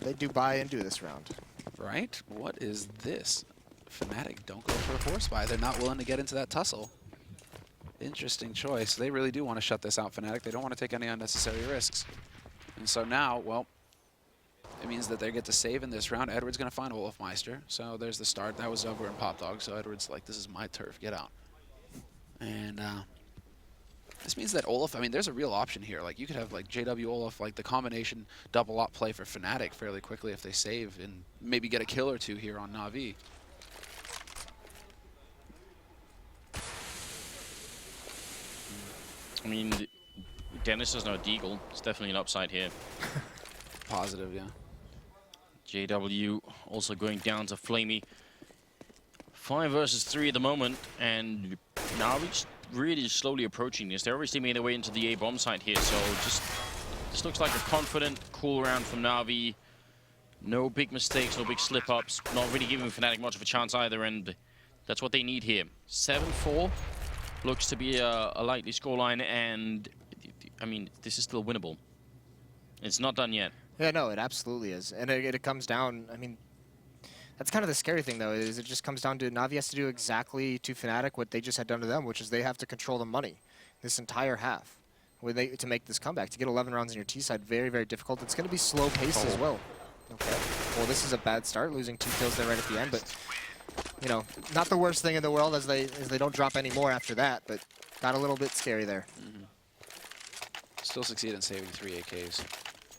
They do buy into this round. Right? What is this? Fnatic don't go for a force buy. They're not willing to get into that tussle. Interesting choice. They really do want to shut this out, Fnatic. They don't want to take any unnecessary risks. And so now, well, it means that they get to save in this round. Edward's going to find Olofmeister. So there's the start. That was over in Pop Dog. So Edward's like, this is my turf. Get out. And this means that Olof, I mean, there's a real option here. Like, you could have, like, JW Olof, like, the combination double op play for Fnatic fairly quickly if they save and maybe get a kill or two here on NaVi. I mean, Dennis is no deagle. It's definitely an upside here. Positive, yeah. JW also going down to Flamey. 5 versus 3 at the moment, and NaVi's really slowly approaching this. They're obviously making their way into the A bomb site here, so this looks like a confident, cool round from NaVi. No big mistakes, no big slip-ups. Not really giving Fnatic much of a chance either, and that's what they need here. 7-4. Looks to be a likely scoreline, and I mean, this is still winnable. It's not done yet. Yeah, no, it absolutely is. And it comes down, I mean, that's kind of the scary thing, though, is it just comes down to NaVi has to do exactly to Fnatic what they just had done to them, which is they have to control the money this entire half to make this comeback. To get 11 rounds on your T side, very, very difficult. It's going to be slow paced as well. Okay. Well, this is a bad start, losing 2 kills there right at the end, but... You know, not the worst thing in the world as they don't drop any more after that, but got a little bit scary there. Still succeed in saving 3 AKs.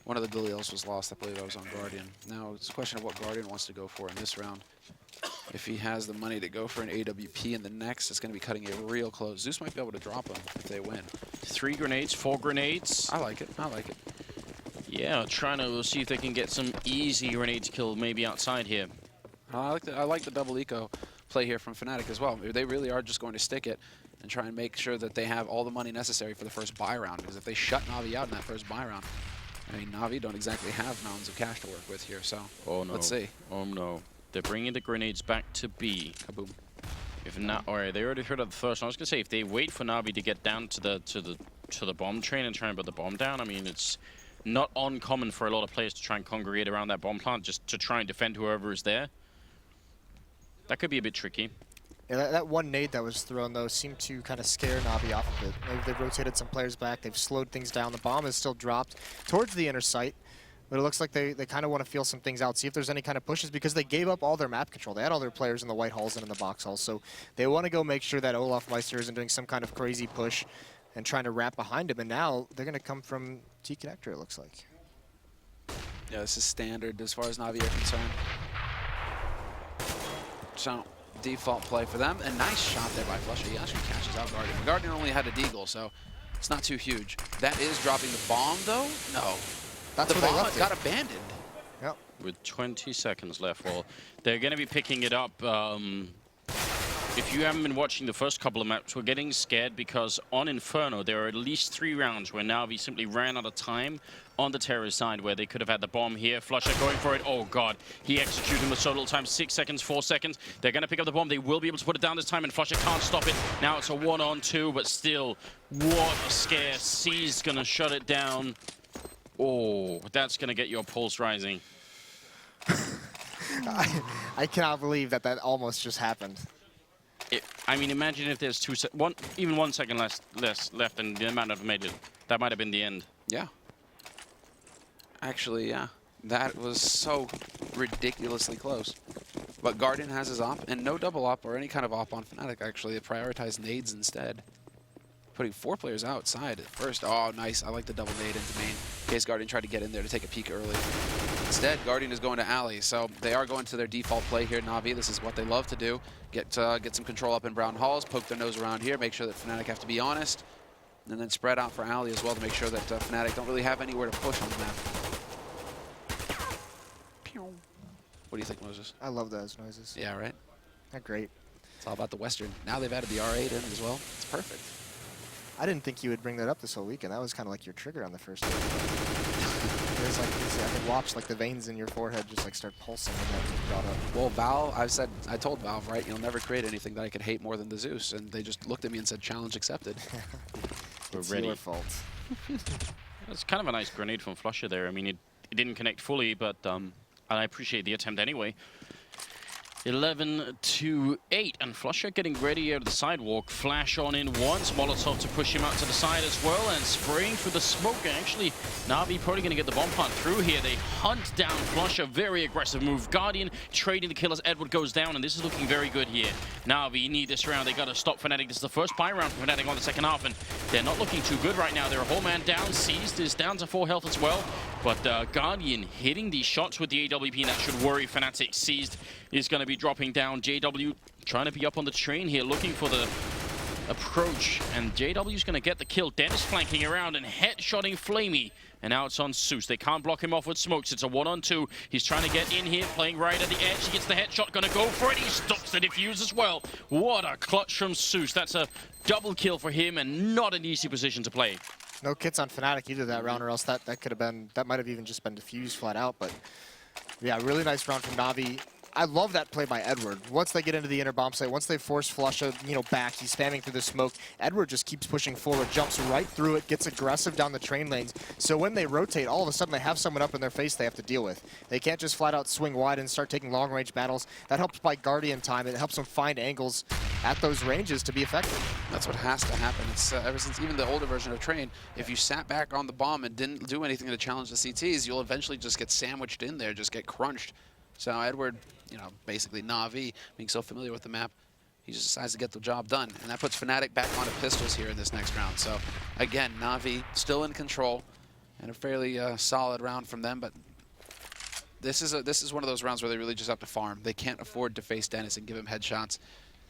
One of the Galils was lost. I believe I was on Guardian. Now it's a question of what Guardian wants to go for in this round. If he has the money to go for an AWP in the next, it's going to be cutting it real close. Zeus might be able to drop him if they win. 3 grenades, 4 grenades. I like it. I like it. Yeah, trying to see if they can get some easy grenades killed maybe outside here. I like the double eco play here from Fnatic as well. They really are just going to stick it and try and make sure that they have all the money necessary for the first buy round. Because if they shut NaVi out in that first buy round, I mean, NaVi don't exactly have mountains of cash to work with here. So let's see. Oh no, they're bringing the grenades back to B. Kaboom. If not, alright, they already heard of the first one. I was gonna say if they wait for NaVi to get down to the bomb train and try and put the bomb down. I mean, it's not uncommon for a lot of players to try and congregate around that bomb plant just to try and defend whoever is there. That could be a bit tricky. Yeah, that one nade that was thrown, though, seemed to kind of scare NaVi off of it. They've rotated some players back. They've slowed things down. The bomb is still dropped towards the inner site. But it looks like they kind of want to feel some things out, see if there's any kind of pushes, because they gave up all their map control. They had all their players in the white halls and in the box halls. So they want to go make sure that Olofmeister isn't doing some kind of crazy push and trying to wrap behind him. And now they're going to come from T connector, it looks like. Yeah, this is standard as far as NaVi are concerned. So, default play for them. A nice shot there by Flusha. He actually catches out Guardian. Guardian only had a deagle, so it's not too huge. That is dropping the bomb, though? No. That's the where bomb they left got it. abandoned. Yep. With 20 seconds left, well, they're going to be picking it up. If you haven't been watching the first couple of maps, we're getting scared because on Inferno, there are at least 3 rounds where NaVi simply ran out of time on the terrorist side where they could have had the bomb here. Flusha going for it. Oh, God. He executed him with so little time. 6 seconds, 4 seconds. They're going to pick up the bomb. They will be able to put it down this time, and Flusha can't stop it. Now it's a 1-on-2, but still, what a scare. C's going to shut it down. Oh, that's going to get your pulse rising. I cannot believe that almost just happened. I mean, imagine if there's even 1 second less left, and they might have made it. That might have been the end. Yeah. Actually, yeah. That was so ridiculously close. But Guardian has his op, and no double op or any kind of op on Fnatic, actually. They prioritize nades instead. Putting 4 players outside at first. Oh, nice. I like the double nade into main, in case Guardian tried to get in there to take a peek early. Instead, Guardian is going to alley, so they are going to their default play here. NaVi, this is what they love to do. Get some control up in Brown Halls, poke their nose around here, make sure that Fnatic have to be honest, and then spread out for alley as well to make sure that Fnatic don't really have anywhere to push on the map. What do you think, Moses? I love those noises. Yeah, right? They're great. It's all about the Western. Now they've added the R8 in as well. It's perfect. I didn't think you would bring that up this whole weekend. That was kind of like your trigger on the first day. There's like this, I could watch like the veins in your forehead just like start pulsing when that was brought up. Well, Valve, I told Valve, right, you'll never create anything that I could hate more than the Zeus, and they just looked at me and said, challenge accepted. It's ready. your fault. It's kind of a nice grenade from Flusher there. I mean, it didn't connect fully, but I appreciate the attempt anyway. 11-8, and Flusher getting ready out of the sidewalk. Flash on in once, Molotov to push him out to the side as well, and spraying through the smoke. And actually, NaVi probably going to get the bomb plant through here. They hunt down Flusher, very aggressive move. Guardian trading the kill as Edward goes down, and this is looking very good here. NaVi need this round. They got to stop Fnatic. This is the first buy round for Fnatic on the second half, and they're not looking too good right now. They're a whole man down. Seized is down to 4 health as well, but Guardian hitting these shots with the AWP, and that should worry Fnatic. Seized is going to be dropping down. JW trying to be up on the train here, looking for the approach, and JW's going to get the kill. Dennis flanking around and headshotting Flamey, and now it's on Zeus. They can't block him off with smokes. It's a 1-on-2. He's trying to get in here, playing right at the edge. He gets the headshot, going to go for it. He stops the defuse as well. What a clutch from Zeus. That's a double kill for him, and not an easy position to play. No kits on Fnatic either that round, or else that could have been, that might have even just been diffused flat out. But yeah, really nice round from NaVi. I love that play by Edward. Once they get into the inner bomb site, once they force Flusha, back, he's spamming through the smoke. Edward just keeps pushing forward, jumps right through it, gets aggressive down the train lanes. So when they rotate, all of a sudden they have someone up in their face they have to deal with. They can't just flat out swing wide and start taking long range battles. That helps buy Guardian time. It helps them find angles at those ranges to be effective. That's what has to happen. It's ever since even the older version of Train, if you sat back on the bomb and didn't do anything to challenge the CTs, you'll eventually just get sandwiched in there, just get crunched. So Edward, basically NaVi, being so familiar with the map, he just decides to get the job done. And that puts Fnatic back onto pistols here in this next round. So again, NaVi still in control, and a fairly solid round from them. But this is one of those rounds where they really just have to farm. They can't afford to face Dennis and give him headshots.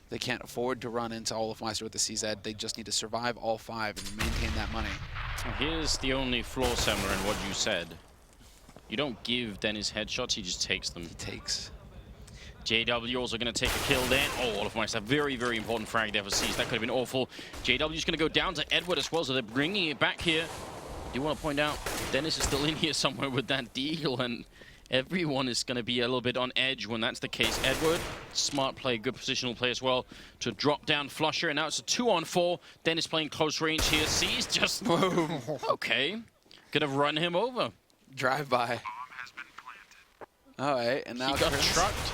They can't afford to run into Olafmeister with the CZ. They just need to survive all 5 and maintain that money. Here's the only flaw, Semler, in what you said. You don't give Dennis headshots, he just takes them. He takes. JW also going to take a kill then. Oh, Olafmeister, very, very important frag there for Seized. That could have been awful. JW's going to go down to Edward as well, so they're bringing it back here. I do want to point out, Dennis is still in here somewhere with that deagle, and everyone is going to be a little bit on edge when that's the case. Edward, smart play, good positional play as well to drop down Flusher, and now it's a 2-on-4. Dennis playing close range here. Seized just, okay, gonna run him over. Drive by. All right, and now he got trucked.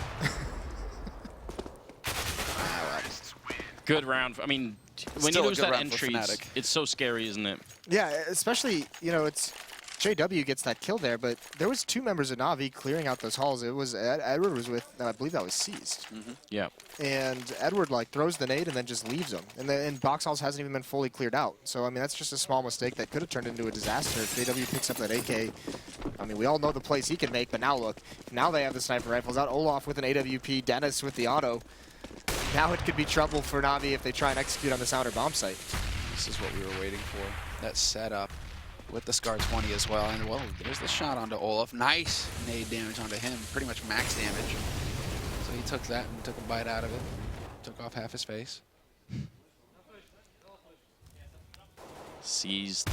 Good round. I mean, when you lose that entry, it's so scary, isn't it? Yeah, especially, it's JW gets that kill there, but there was 2 members of NaVi clearing out those halls. It was Edward was with, I believe that was Seized. Yeah. And Edward throws the nade and then just leaves them. And box halls hasn't even been fully cleared out. So I mean that's just a small mistake that could have turned into a disaster if JW picks up that AK. I mean we all know the plays he can make, but now look, now they have the sniper rifles out. Olaf with an AWP, Dennis with the auto. Now it could be trouble for NaVi if they try and execute on this outer bomb site. This is what we were waiting for. That setup with the Scar 20 as well. And well, there's the shot onto Olaf. Nice nade damage onto him, pretty much max damage. So he took that and took a bite out of it. Took off half his face. Seized.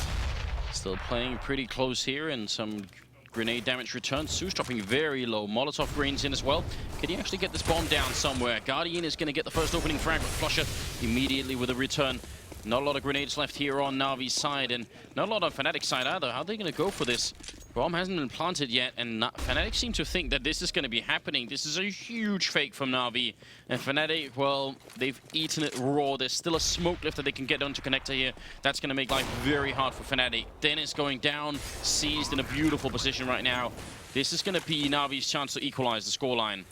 Still playing pretty close here, and some grenade damage returns. Zeus dropping very low. Molotov greens in as well. Can he actually get this bomb down somewhere? Guardian is going to get the first opening frag with Flusher immediately with a return. Not a lot of grenades left here on NaVi's side, and not a lot on Fnatic's side either. How are they going to go for this? Bomb hasn't been planted yet, and Fnatic seem to think that this is going to be happening. This is a huge fake from NaVi. And Fnatic, well, they've eaten it raw. There's still a smoke lift that they can get onto connector here. That's going to make life very hard for Fnatic. Dennis going down, Seized in a beautiful position right now. This is going to be NaVi's chance to equalize the scoreline.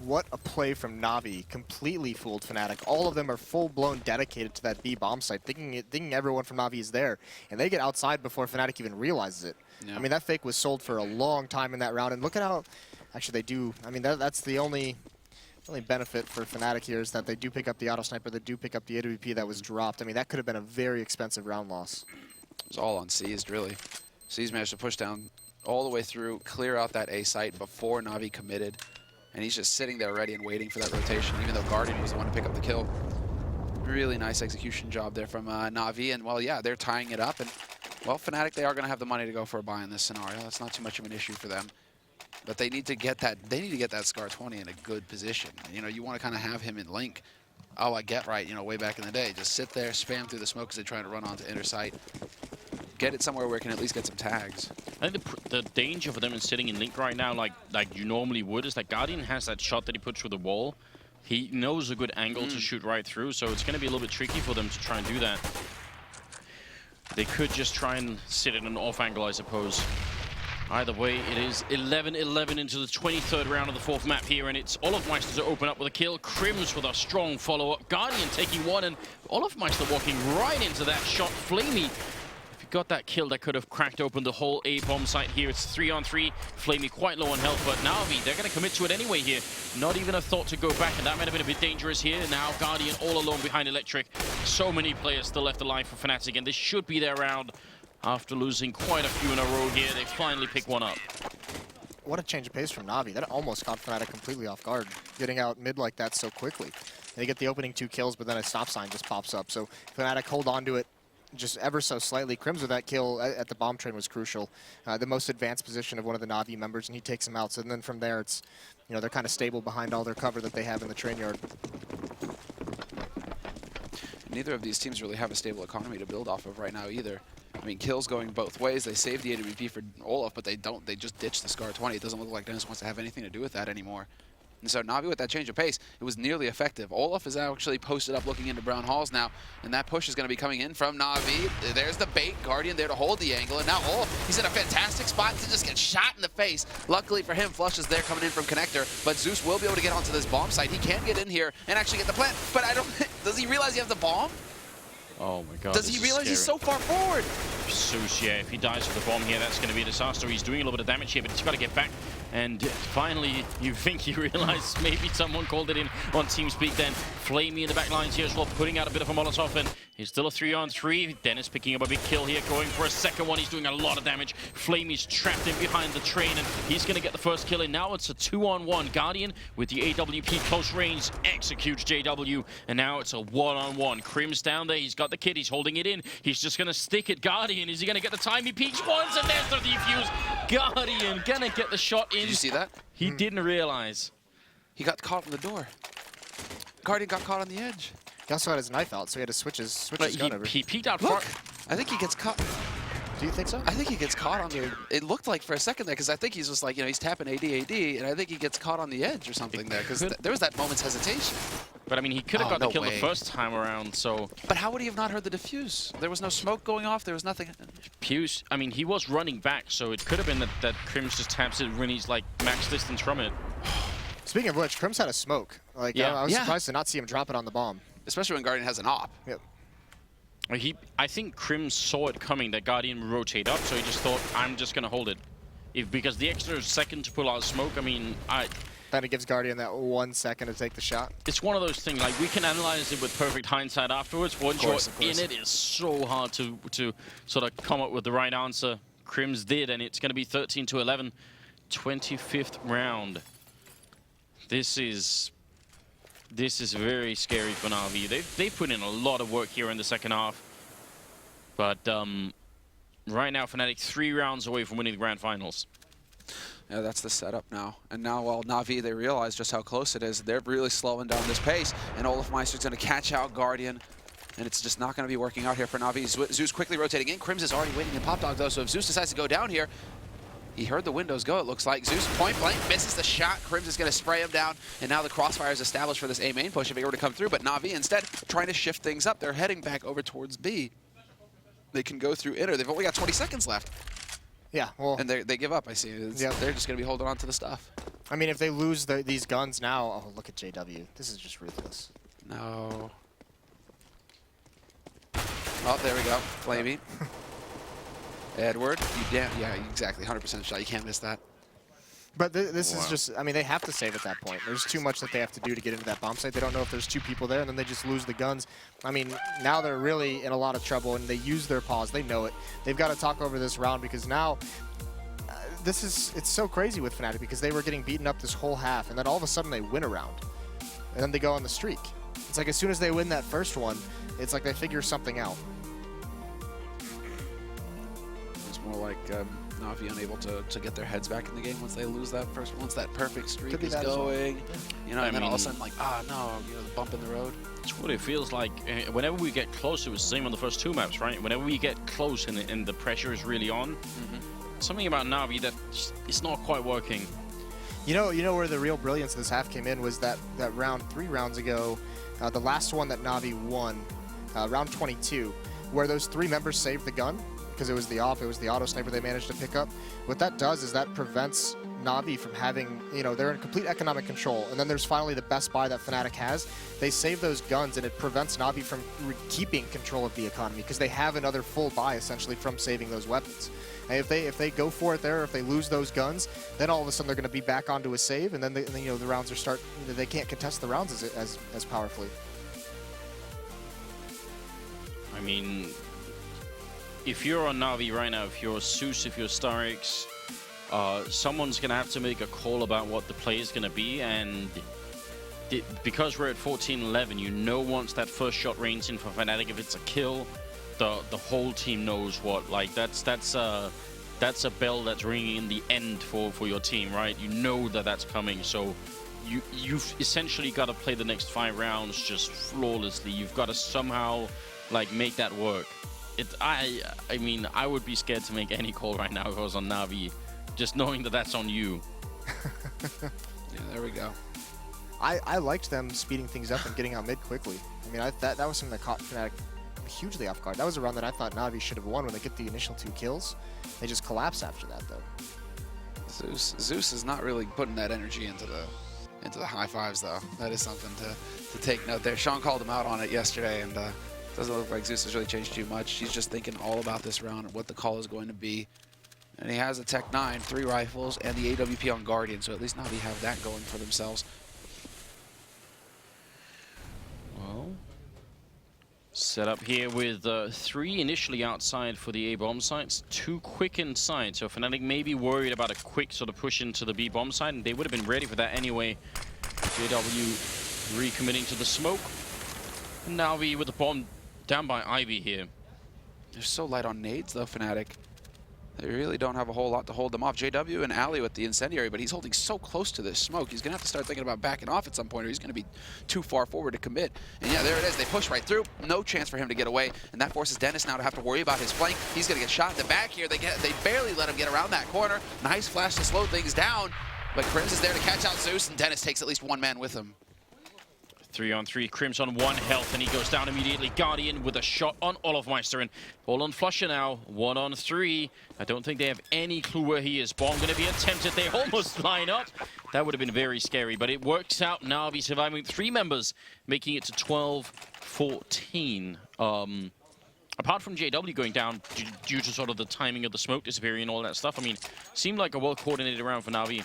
what a play from NaVi. Completely fooled Fnatic. All of them are full-blown dedicated to that B bomb site, thinking everyone from NaVi is there. And they get outside before Fnatic even realizes it. Yeah. I mean, that fake was sold for a long time in that round. And look at how, actually they do, I mean, that's the only benefit for Fnatic here is that they do pick up the auto sniper, they do pick up the AWP that was dropped. I mean, that could have been a very expensive round loss. It was all on Seized, really. Seized managed to push down all the way through, clear out that A site before Navi committed. And he's just sitting there ready and waiting for that rotation, even though Guardian was the one to pick up the kill. Really nice execution job there from Navi. And, well, yeah, they're tying it up. And, well, Fnatic, they are going to have the money to go for a buy in this scenario. That's not too much of an issue for them. But they need to get that. They need to get that Scar 20 in a good position. You know, you want to kind of have him in link. Oh, I get right. You know, way back in the day, just sit there, spam through the smoke because they're trying to run onto inner sight. Get it somewhere where it can at least get some tags. I think the danger for them in sitting in link right now, like you normally would, is that Guardian has that shot that he puts through the wall. He knows a good angle to shoot right through, so it's going to be a little bit tricky for them to try and do that. They could just try and sit in an off angle, I suppose. Either way, it is 11-11 into the 23rd round of the 4th map here, and it's Olofmeister to open up with a kill. Crims with a strong follow-up. Guardian taking one, and Olofmeister walking right into that shot. Flamey, if he got that kill, that could have cracked open the whole A-bomb site here. It's 3-on-3. Flamey quite low on health, but NaVi, they're going to commit to it anyway here. Not even a thought to go back, and that might have been a bit dangerous here. Now Guardian all alone behind Electric. So many players still left alive for Fnatic, and this should be their round. After losing quite a few in a row here, they finally pick one up. What a change of pace from NaVi. That almost caught Fnatic completely off guard, getting out mid like that so quickly. They get the opening 2 kills, but then a stop sign just pops up. So Fnatic hold on to it just ever so slightly. Crims with that kill at the bomb train was crucial. The most advanced position of one of the NaVi members, and he takes him out. So then from there, it's, you know, they're kind of stable behind all their cover that they have in the train yard. Neither of these teams really have a stable economy to build off of right now either. I mean, kills going both ways. They save the AWP for Olaf, but they don't. They just ditch the Scar 20. It doesn't look like Dennis wants to have anything to do with that anymore. And so Navi with that change of pace, it was nearly effective. Olaf is actually posted up looking into Brown Halls now, and that push is going to be coming in from Navi. There's the bait. Guardian there to hold the angle, and now Olaf, he's in a fantastic spot to just get shot in the face. Luckily for him, Flush is there coming in from Connector, but Zeus will be able to get onto this bomb site. He can get in here and actually get the plant, but I don't... Does he realize he has the bomb? Oh my god. Does he realize he's so far forward? Zeus, yeah, if he dies with the bomb here, that's going to be a disaster. He's doing a little bit of damage here, but he's got to get back. And finally, you think you realize maybe someone called it in on TeamSpeak then. Flamey in the back lines here as well, putting out a bit of a Molotov, and he's still a 3-on-3. Dennis picking up a big kill here, going for a second one. He's doing a lot of damage. Flamey's trapped in behind the train, and he's going to get the first kill, and now it's a 2-on-1. Guardian with the AWP close range executes JW, and now it's a 1-on-1. Crims down there, he's got the kid, he's holding it in. He's just going to stick it. Guardian, is he going to get the time? He peeks once, and there's the defuse. Guardian going to get the shot in. Did you see that? He didn't realize. He got caught on the door. Guardian got caught on the edge. He also had his knife out, so he had to switch his gun over. He peeked out Look, far. I think he gets caught. Do you think so? I think he gets caught on the... It looked like for a second there, because I think he's just like, you know, he's tapping AD, and I think he gets caught on the edge or something there, because there was that moment's hesitation. But I mean, he could have got no the kill way. the first time around, so... But how would he have not heard the diffuse? There was no smoke going off, there was nothing... Pius, I mean, he was running back, so it could have been that Crims just taps it when he's like max distance from it. Speaking of which, Crims had a smoke. Like, Yeah. I was surprised to not see him drop it on the bomb. Especially when Guardian has an op. Yep. I think Crims saw it coming, that Guardian would rotate up, so he just thought, I'm just going to hold it. Because the extra second to pull out smoke, I mean, Then it gives Guardian that 1 second to take the shot. it's one of those things, like, we can analyze it with perfect hindsight afterwards. Once you're in it, it's so hard to sort of come up with the right answer. Crims did, and it's going to be 13-11, 25th round. This is very scary for NaVi. They put in a lot of work here in the second half. But right now, Fnatic 3 rounds away from winning the grand finals. Yeah, that's the setup now. And now, while Navi, they realize just how close it is, they're really slowing down this pace. And Olofmeister's going to catch out Guardian. And it's just not going to be working out here for Navi. Zeus quickly rotating in. Crims is already waiting in Pop Dog, though. So if Zeus decides to go down here, he heard the windows go, it looks like. Zeus point blank misses the shot. Crims is going to spray him down. And now the crossfire is established for this A main push if he were to come through. But Navi instead trying to shift things up. They're heading back over towards B. They can go through inner. They've only got 20 seconds left. Yeah, well, And they give up, I see. Yep. They're just going to be holding on to the stuff. I mean, if they lose these guns now, oh, look at JW. This is just ruthless. No. Oh, there we go. Flamey. Edward, yeah, exactly. 100% shot. You can't miss that. But this is just, I mean, they have to save at that point. There's too much that they have to do to get into that bomb site. They don't know if there's 2 people there, and then they just lose the guns. I mean, now they're really in a lot of trouble, and they use their pause. They know it. They've got to talk over this round because now, it's so crazy with Fnatic because they were getting beaten up this whole half, and then all of a sudden they win a round, and then they go on the streak. It's like as soon as they win that first one, it's like they figure something out. It's more like NaVi unable to get their heads back in the game once they lose that first, once that perfect streak is going. Well. You know, and then all of a sudden like, no, you know, the bump in the road. It's what it feels like. Whenever we get close, it was the same on the first 2 maps, right? Whenever we get close and the pressure is really on, something about NaVi that it's not quite working. You know where the real brilliance of this half came in was that round 3 rounds ago, the last one that NaVi won, round 22, where those 3 members saved the gun because it was the auto sniper they managed to pick up. What that does is that prevents NaVi from having, you know, they're in complete economic control, and then there's finally the best buy that Fnatic has. They save those guns, and it prevents NaVi from keeping control of the economy because they have another full buy essentially from saving those weapons. And if they go for it there, or if they lose those guns, then all of a sudden they're going to be back onto a save, and then you know the rounds are they can't contest the rounds as powerfully. I mean, if you're on NaVi right now, if you're Zeus, if you're Starix, someone's going to have to make a call about what the play is going to be, and because we're at 14-11, you know once that first shot rains in for Fnatic, if it's a kill, the whole team knows what, like, that's a bell that's ringing in the end for your team, right? You know that's coming, so you've essentially got to play the next 5 rounds just flawlessly. You've got to somehow, like, make that work. I mean, I would be scared to make any call right now if I was on NaVi, just knowing that that's on you. Yeah, there we go. I liked them speeding things up and getting out mid quickly. I mean, that was something that caught Fnatic hugely off guard. That was a round that I thought NaVi should have won when they get the initial 2 kills. They just collapse after that, though. Zeus is not really putting that energy into the high fives, though. That is something to take note there. Sean called him out on it yesterday, and doesn't look like Zeus has really changed too much. He's just thinking all about this round and what the call is going to be. And he has a Tech 9, 3 rifles, and the AWP on Guardian, so at least NaVi have that going for themselves. Well, set up here with 3 initially outside for the A bomb sites, 2 quick inside. So Fnatic may be worried about a quick sort of push into the B bomb site, and they would have been ready for that anyway. JW recommitting to the smoke. And NaVi with the bomb down by Ivy here. They're so light on nades, though, Fnatic. They really don't have a whole lot to hold them off. JW and Ali with the incendiary, but he's holding so close to this smoke. He's going to have to start thinking about backing off at some point, or he's going to be too far forward to commit. And yeah, there it is. They push right through. No chance for him to get away. And that forces Dennis now to have to worry about his flank. He's going to get shot in the back here. They barely let him get around that corner. Nice flash to slow things down. But Crims is there to catch out Zeus, and Dennis takes at least 1 man with him. 3-on-3, Crims on 1 health, and he goes down immediately. Guardian with a shot on Olofmeister, and all on Flusher now, 1-on-3. I don't think they have any clue where he is. Bomb going to be attempted. They almost line up. That would have been very scary, but it works out. NaVi surviving 3 members, making it to 12-14. Apart from JW going down due to sort of the timing of the smoke disappearing and all that stuff, I mean, seemed like a well-coordinated round for NaVi.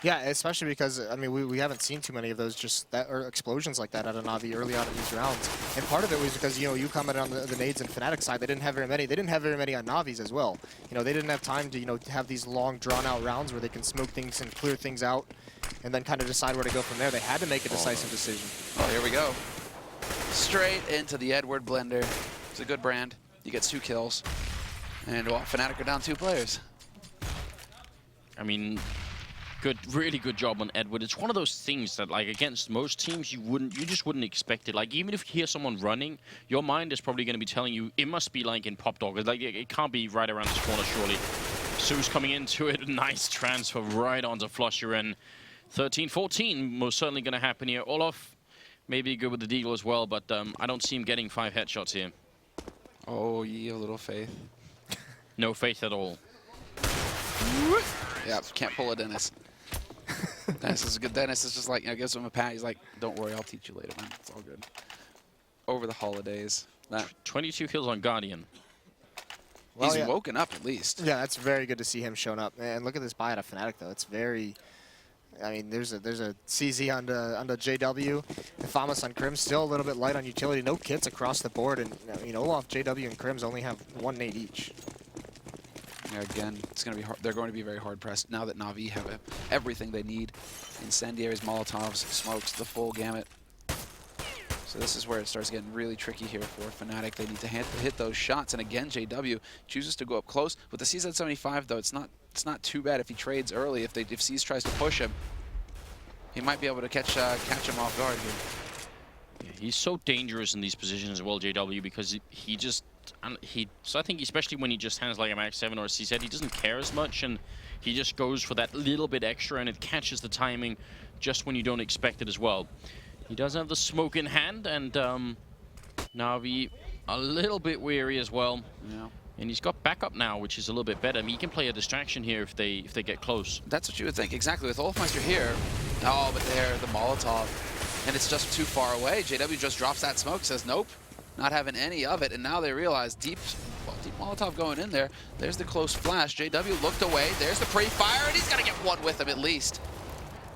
Yeah, especially because, I mean, we haven't seen too many of those or explosions like that out of NaVi early on in these rounds. And part of it was because, you know, you commented on the nades and Fnatic side, they didn't have very many. They didn't have very many on NaVi's as well. You know, they didn't have time to, you know, have these long, drawn-out rounds where they can smoke things and clear things out and then kind of decide where to go from there. They had to make a decisive decision. Oh, here we go. Straight into the Edward blender. It's a good brand. He gets 2 kills. And, well, Fnatic are down 2 players. I mean, really good job on Edward. It's one of those things that, like, against most teams, you just wouldn't expect it. Like, even if you hear someone running, your mind is probably going to be telling you it must be like in Pop Dog. Like, it can't be right around this corner, surely. Zeus coming into it. Nice transfer right onto Flusher, and 13-14 most certainly going to happen here. Olof may be good with the deagle as well, but I don't see him getting 5 headshots here. Oh, ye a little faith. No faith at all. Yeah, can't pull a Dennis. Dennis is good. Dennis is just like, you know, gives him a pat. He's like, don't worry, I'll teach you later, man. It's all good. Over the holidays. 22 kills on Guardian. Well, He's woken up at least. Yeah, that's very good to see him showing up. And look at this buy out of Fnatic though. It's very, I mean, there's a CZ on the JW, and Famas on Crim, still a little bit light on utility. No kits across the board, and you know, Olaf, JW, and Crims only have 1 nade each. Yeah, again, it's going to be hard. They're going to be very hard pressed now that NaVi have everything they need. Incendiaries, Molotovs, smokes, the full gamut. So this is where it starts getting really tricky here for Fnatic. They need to hit those shots, and again, JW chooses to go up close. With the CZ75 though, it's not too bad if he trades early. If C's tries to push him, he might be able to catch him off guard here. Yeah, he's so dangerous in these positions as well, JW, because he just. So I think especially when he just hands like a Max 7 or a CZ, he doesn't care as much, and he just goes for that little bit extra, and it catches the timing just when you don't expect it as well. He does have the smoke in hand, and NaVi a little bit weary as well. Yeah. And he's got backup now, which is a little bit better. I mean, he can play a distraction here if they get close. That's what you would think, exactly. With Olafmeister here, oh, but there, the Molotov, and it's just too far away. JW just drops that smoke, says nope. Not having any of it, and now they realize deep Molotov going in there. There's the close flash. JW looked away. There's the pre-fire, and he's got to get one with him at least.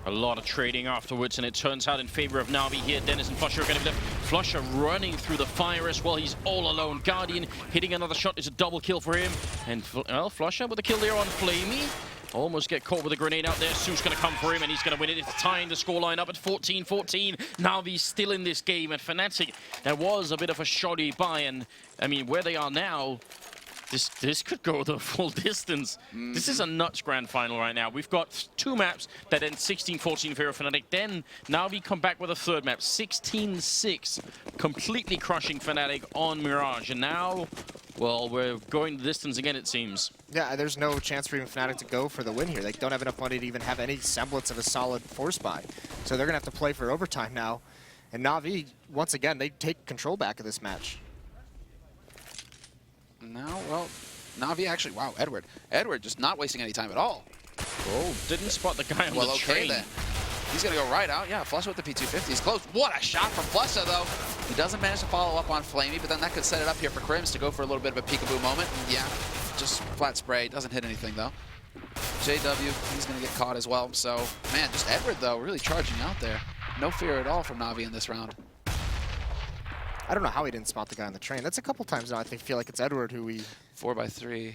A lot of trading afterwards, and it turns out in favor of NaVi here. Dennis and Flusher are going to be left. Flusher running through the fire as well. He's all alone. Guardian hitting another shot is a double kill for him. And well, Flusher with a kill there on Flamey. Almost get caught with a grenade out there. Su's going to come for him, and he's going to win it. It's tying the scoreline up at 14-14. NaVi's still in this game, and Fnatic, there was a bit of a shoddy buy, and I mean, where they are now, this could go the full distance. This is a nuts grand final right now. We've got 2 maps that end 16-14 for Fnatic. Then NaVi come back with a 3rd map, 16-6, completely crushing Fnatic on Mirage. And now, well, we're going the distance again, it seems. Yeah, there's no chance for even Fnatic to go for the win here. They don't have enough money to even have any semblance of a solid force buy. So they're going to have to play for overtime now. And NaVi, once again, they take control back of this match. Now, well, NaVi actually, wow, Edward just not wasting any time at all. Oh, didn't spot the guy on the train. Then. He's going to go right out. Yeah, Flusha with the P250. He's close. What a shot from Flusha, though. He doesn't manage to follow up on Flamey, but then that could set it up here for Crims to go for a little bit of a peekaboo moment. Yeah, just flat spray. Doesn't hit anything, though. JW, he's going to get caught as well. So, man, just Edward, though, really charging out there. No fear at all from NaVi in this round. I don't know how he didn't spot the guy on the train. That's a couple times now. I feel like it's Edward who we... 4x3.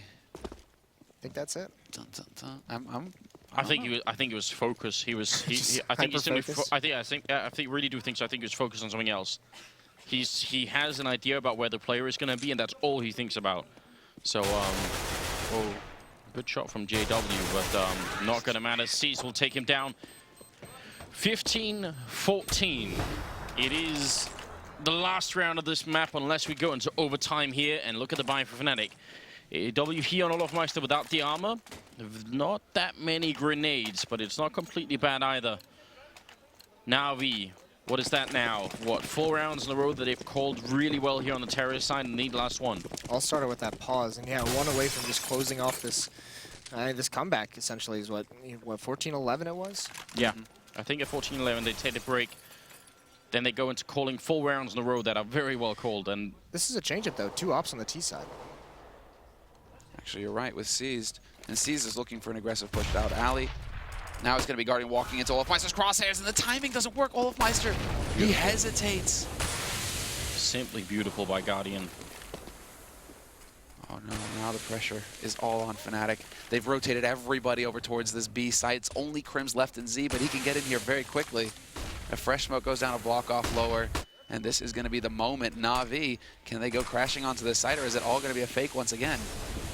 Think that's it? Dun, dun, dun. I think it was focus. I really do think so. I think he was focused on something else. He has an idea about where the player is going to be, and that's all he thinks about. So, oh, good shot from JW, but not going to matter. C's will take him down. 15-14. It is the last round of this map, unless we go into overtime here. And look at the buy for Fnatic. W here on Olafmeister without the armor. Not that many grenades, but it's not completely bad either. NaVi, what is that now? What, 4 rounds in a row that they've called really well here on the terrorist side, and need last one. All started with that pause, and yeah, 1 away from just closing off this this comeback. Essentially, is what 14-11 it was. Yeah, I think at 14-11 they take a break. Then they go into calling 4 rounds in a row that are very well called. And this is a change-up though. 2 ops on the T side. Actually, you're right with Seized. And Seized is looking for an aggressive push out alley. Now he's going to be guarding, walking into Olafmeister's crosshairs, and the timing doesn't work. Olafmeister, he hesitates. Simply beautiful by Guardian. Oh no, now the pressure is all on Fnatic. They've rotated everybody over towards this B site. It's only Crims left in Z, but he can get in here very quickly. A fresh smoke goes down a block off lower, and this is going to be the moment. NaVi, can they go crashing onto this site, or is it all going to be a fake once again?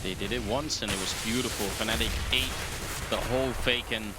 They did it once, and it was beautiful. Fnatic ate the whole fake, and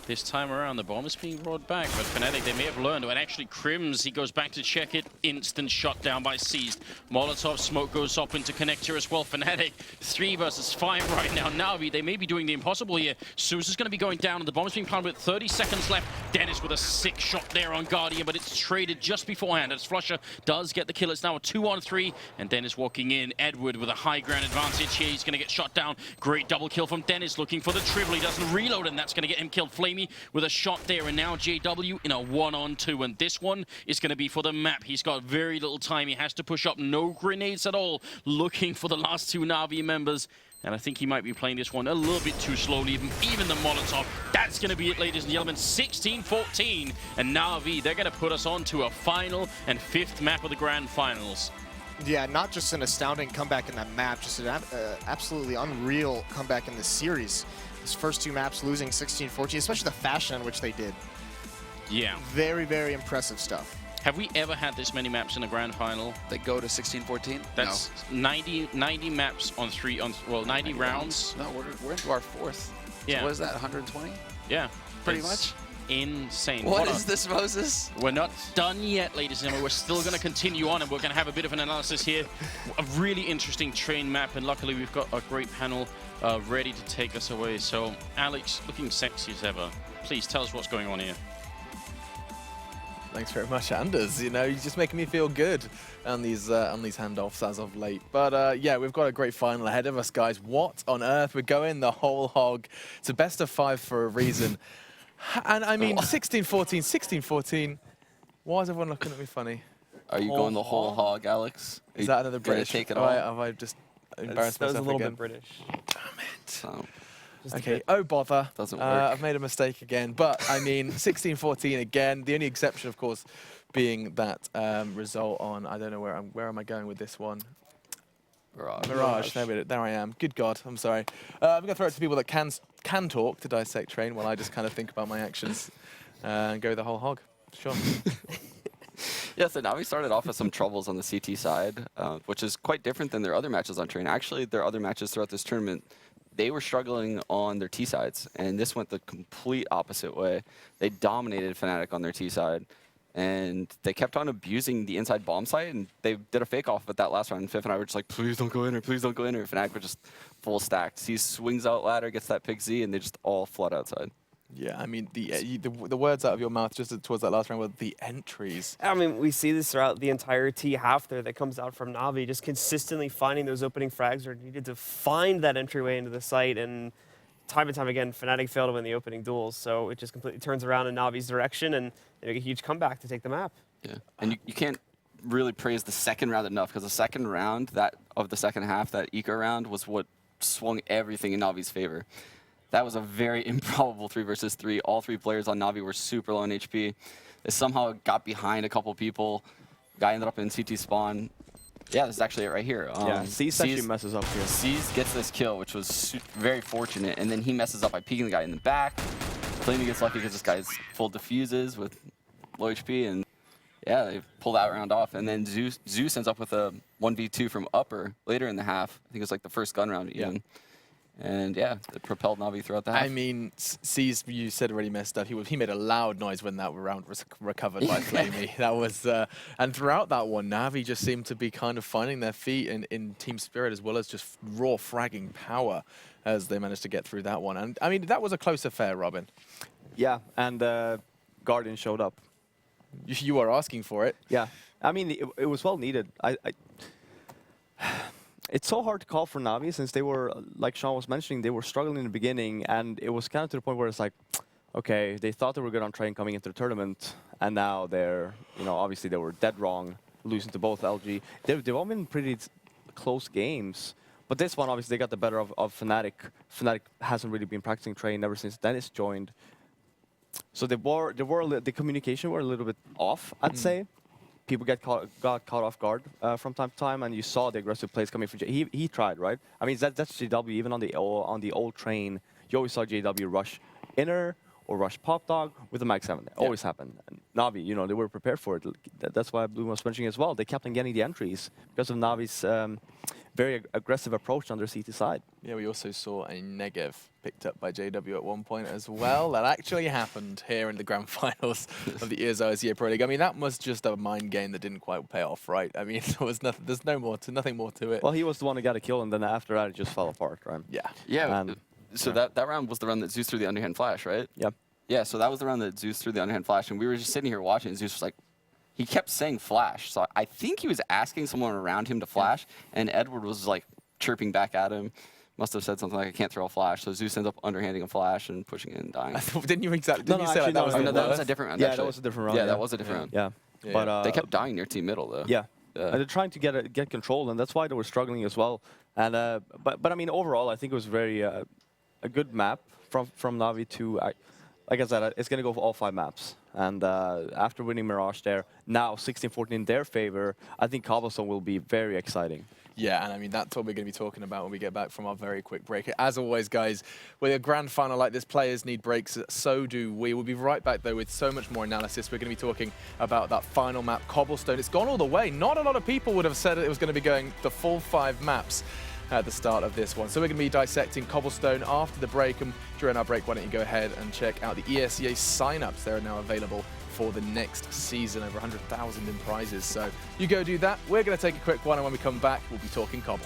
This time around, the bomb is being brought back, but Fnatic, they may have learned. And actually, Crims, he goes back to check it. Instant shot down by Seized. Molotov smoke goes up into connector as well. Fnatic, 3 versus 5 right now. NaVi, they may be doing the impossible here. Zeus is going to be going down, and the bomb is being planted with 30 seconds left. Dennis with a sick shot there on Guardian, but it's traded just beforehand as Flusher does get the kill. It's now a 2-on-3, and Dennis walking in. Edward with a high ground advantage here. He's going to get shot down. Great double kill from Dennis, looking for the triple. He doesn't reload, and that's going to get him killed. Flamey with a shot there, and now JW in a 1-on-2, and this one is going to be for the map. He's got very little time. He has to push up, no grenades at all, looking for the last 2 NaVi members. And I think he might be playing this one a little bit too slowly, even the Molotov. That's going to be it, ladies and gentlemen. 16-14, and NaVi, they're going to put us on to a final and 5th map of the Grand Finals. Yeah, not just an astounding comeback in that map, just an absolutely unreal comeback in this series. These first 2 maps losing 16-14, especially the fashion in which they did. Yeah. Very, very impressive stuff. Have we ever had this many maps in a grand final? They go to 16-14? That's no. 90 maps on 90 rounds. No, we're into our 4th. Yeah. So what is that, 120? Yeah. Pretty much. Insane. What is this, Moses? We're not done yet, ladies and gentlemen. We're still going to continue on, and we're going to have a bit of an analysis here. A really interesting train map, and luckily we've got a great panel ready to take us away. So, Alex, looking sexy as ever. Please tell us what's going on here. Thanks very much, Anders. You know, you're just making me feel good on these handoffs as of late. But yeah, we've got a great final ahead of us, guys. What on earth? We're going the whole hog. It's a best of 5 for a reason. And I mean, 16-14, 16-14. Why is everyone looking at me funny? Are you going the whole hog, Alex? Is that another British? Take it all? Have I just embarrassed myself That was a little again? bit British. Damn it. Oh, Okay, oh bother. Doesn't work. I've made a mistake again. But I mean, 16-14 again. The only exception, of course, being that result on, I don't know where am I going with this one? Mirage. There I am. Good God, I'm sorry. I'm going to throw it to people that can talk to dissect train while I just kind of think about my actions and go the whole hog. Sure. Yeah, so NaVi started off with some troubles on the CT side, which is quite different than their other matches on train. Actually, their other matches throughout this tournament, they were struggling on their T sides, and this went the complete opposite way. They dominated Fnatic on their T side, and they kept on abusing the inside bomb site, and they did a fake off at that last round. And Fif and I were just like, please don't go in her, please don't go in her. Fnatic were just full stacked. He swings out ladder, gets that pick Z, and they just all flood outside. Yeah, I mean, the words out of your mouth just towards that last round were the entries. I mean, we see this throughout the entire T half there that comes out from NaVi, just consistently finding those opening frags where needed to find that entryway into the site, and time again, Fnatic failed to win the opening duels, so it just completely turns around in NaVi's direction, and they make a huge comeback to take the map. Yeah, and you can't really praise the second round enough, because the second round of the second half, that eco round, was what swung everything in NaVi's favor. That was a very improbable 3 versus 3. All 3 players on NaVi were super low on HP. They somehow got behind a couple people. Guy ended up in CT spawn. Yeah, this is actually it right here. Yeah, Seized actually messes up here. Seized gets this kill, which was very fortunate, and then he messes up by peeking the guy in the back. Flamey gets lucky because this guy's full diffuses with low HP, and yeah, they pull that round off. And then Zeus ends up with a 1v2 from upper later in the half. I think it was like the first gun round even. Yeah. And yeah, it propelled NaVi throughout the half. I mean, Seized, you said already messed up. He made a loud noise when that round was recovered by Flamey. That was, and throughout that one, NaVi just seemed to be kind of finding their feet in team spirit as well as just raw fragging power as they managed to get through that one. And I mean, that was a close affair, Robin. Yeah, and Guardian showed up. You were asking for it. Yeah, I mean, it was well needed. It's so hard to call for NaVi since they were, like Sean was mentioning, they were struggling in the beginning, and it was kind of to the point where it's like, okay, they thought they were good on train coming into the tournament, and now they're, obviously they were dead wrong, losing to both LG. They've all been pretty close games, but this one, obviously, they got the better of Fnatic. Fnatic hasn't really been practicing train ever since Dennis joined. So the communication were a little bit off, I'd say. People got caught off guard from time to time, and you saw the aggressive plays coming from he tried, right? I mean, that's JW. Even on the old train, you always saw JW rush inner or rush pop dog with the Mag 7. It always happened. And NaVi, they were prepared for it. That's why Blue was mentioning as well. They kept on getting the entries because of NaVi's very aggressive approach on their CT side. Yeah, we also saw a Negev picked up by JW at one point as well. That actually happened here in the grand finals of the ESL ESEA Pro League. I mean, that was just a mind game that didn't quite pay off, right? I mean, there was nothing. There's nothing more to it. Well, he was the one who got a kill, and then after that, it just fell apart, right? Yeah. Yeah. And- So that round was the round that Zeus threw the underhand flash, right? Yep. Yeah, so that was the round that Zeus threw the underhand flash, and we were just sitting here watching, and Zeus was like, he kept saying flash. So I think he was asking someone around him to flash, and Edward was like chirping back at him. Must have said something like, I can't throw a flash. So Zeus ends up underhanding a flash and pushing it and dying. Didn't you exactly? No, Didn't no, you say actually, that no, was Oh, the no, that was worst? a different round, Yeah, actually. that was a different round. Yeah, that was a different round. Yeah. Yeah, But yeah. They kept dying near team middle, though. Yeah. Yeah. And they're trying to get control, and that's why they were struggling as well. And but I mean, overall, I think it was very a good map from Navi to. Like I said, it's going to go for all 5 maps. And after winning Mirage there, now 16-14 in their favor, I think Cobblestone will be very exciting. Yeah, and I mean, that's what we're going to be talking about when we get back from our very quick break. As always, guys, with a grand final like this, players need breaks, so do we. We'll be right back, though, with so much more analysis. We're going to be talking about that final map, Cobblestone. It's gone all the way. Not a lot of people would have said it was going to be going the full 5 maps at the start of this one. So we're going to be dissecting Cobblestone after the break. And during our break, why don't you go ahead and check out the ESEA signups. They're now available for the next season, over 100,000 in prizes. So you go do that. We're going to take a quick one, and when we come back, we'll be talking Cobble.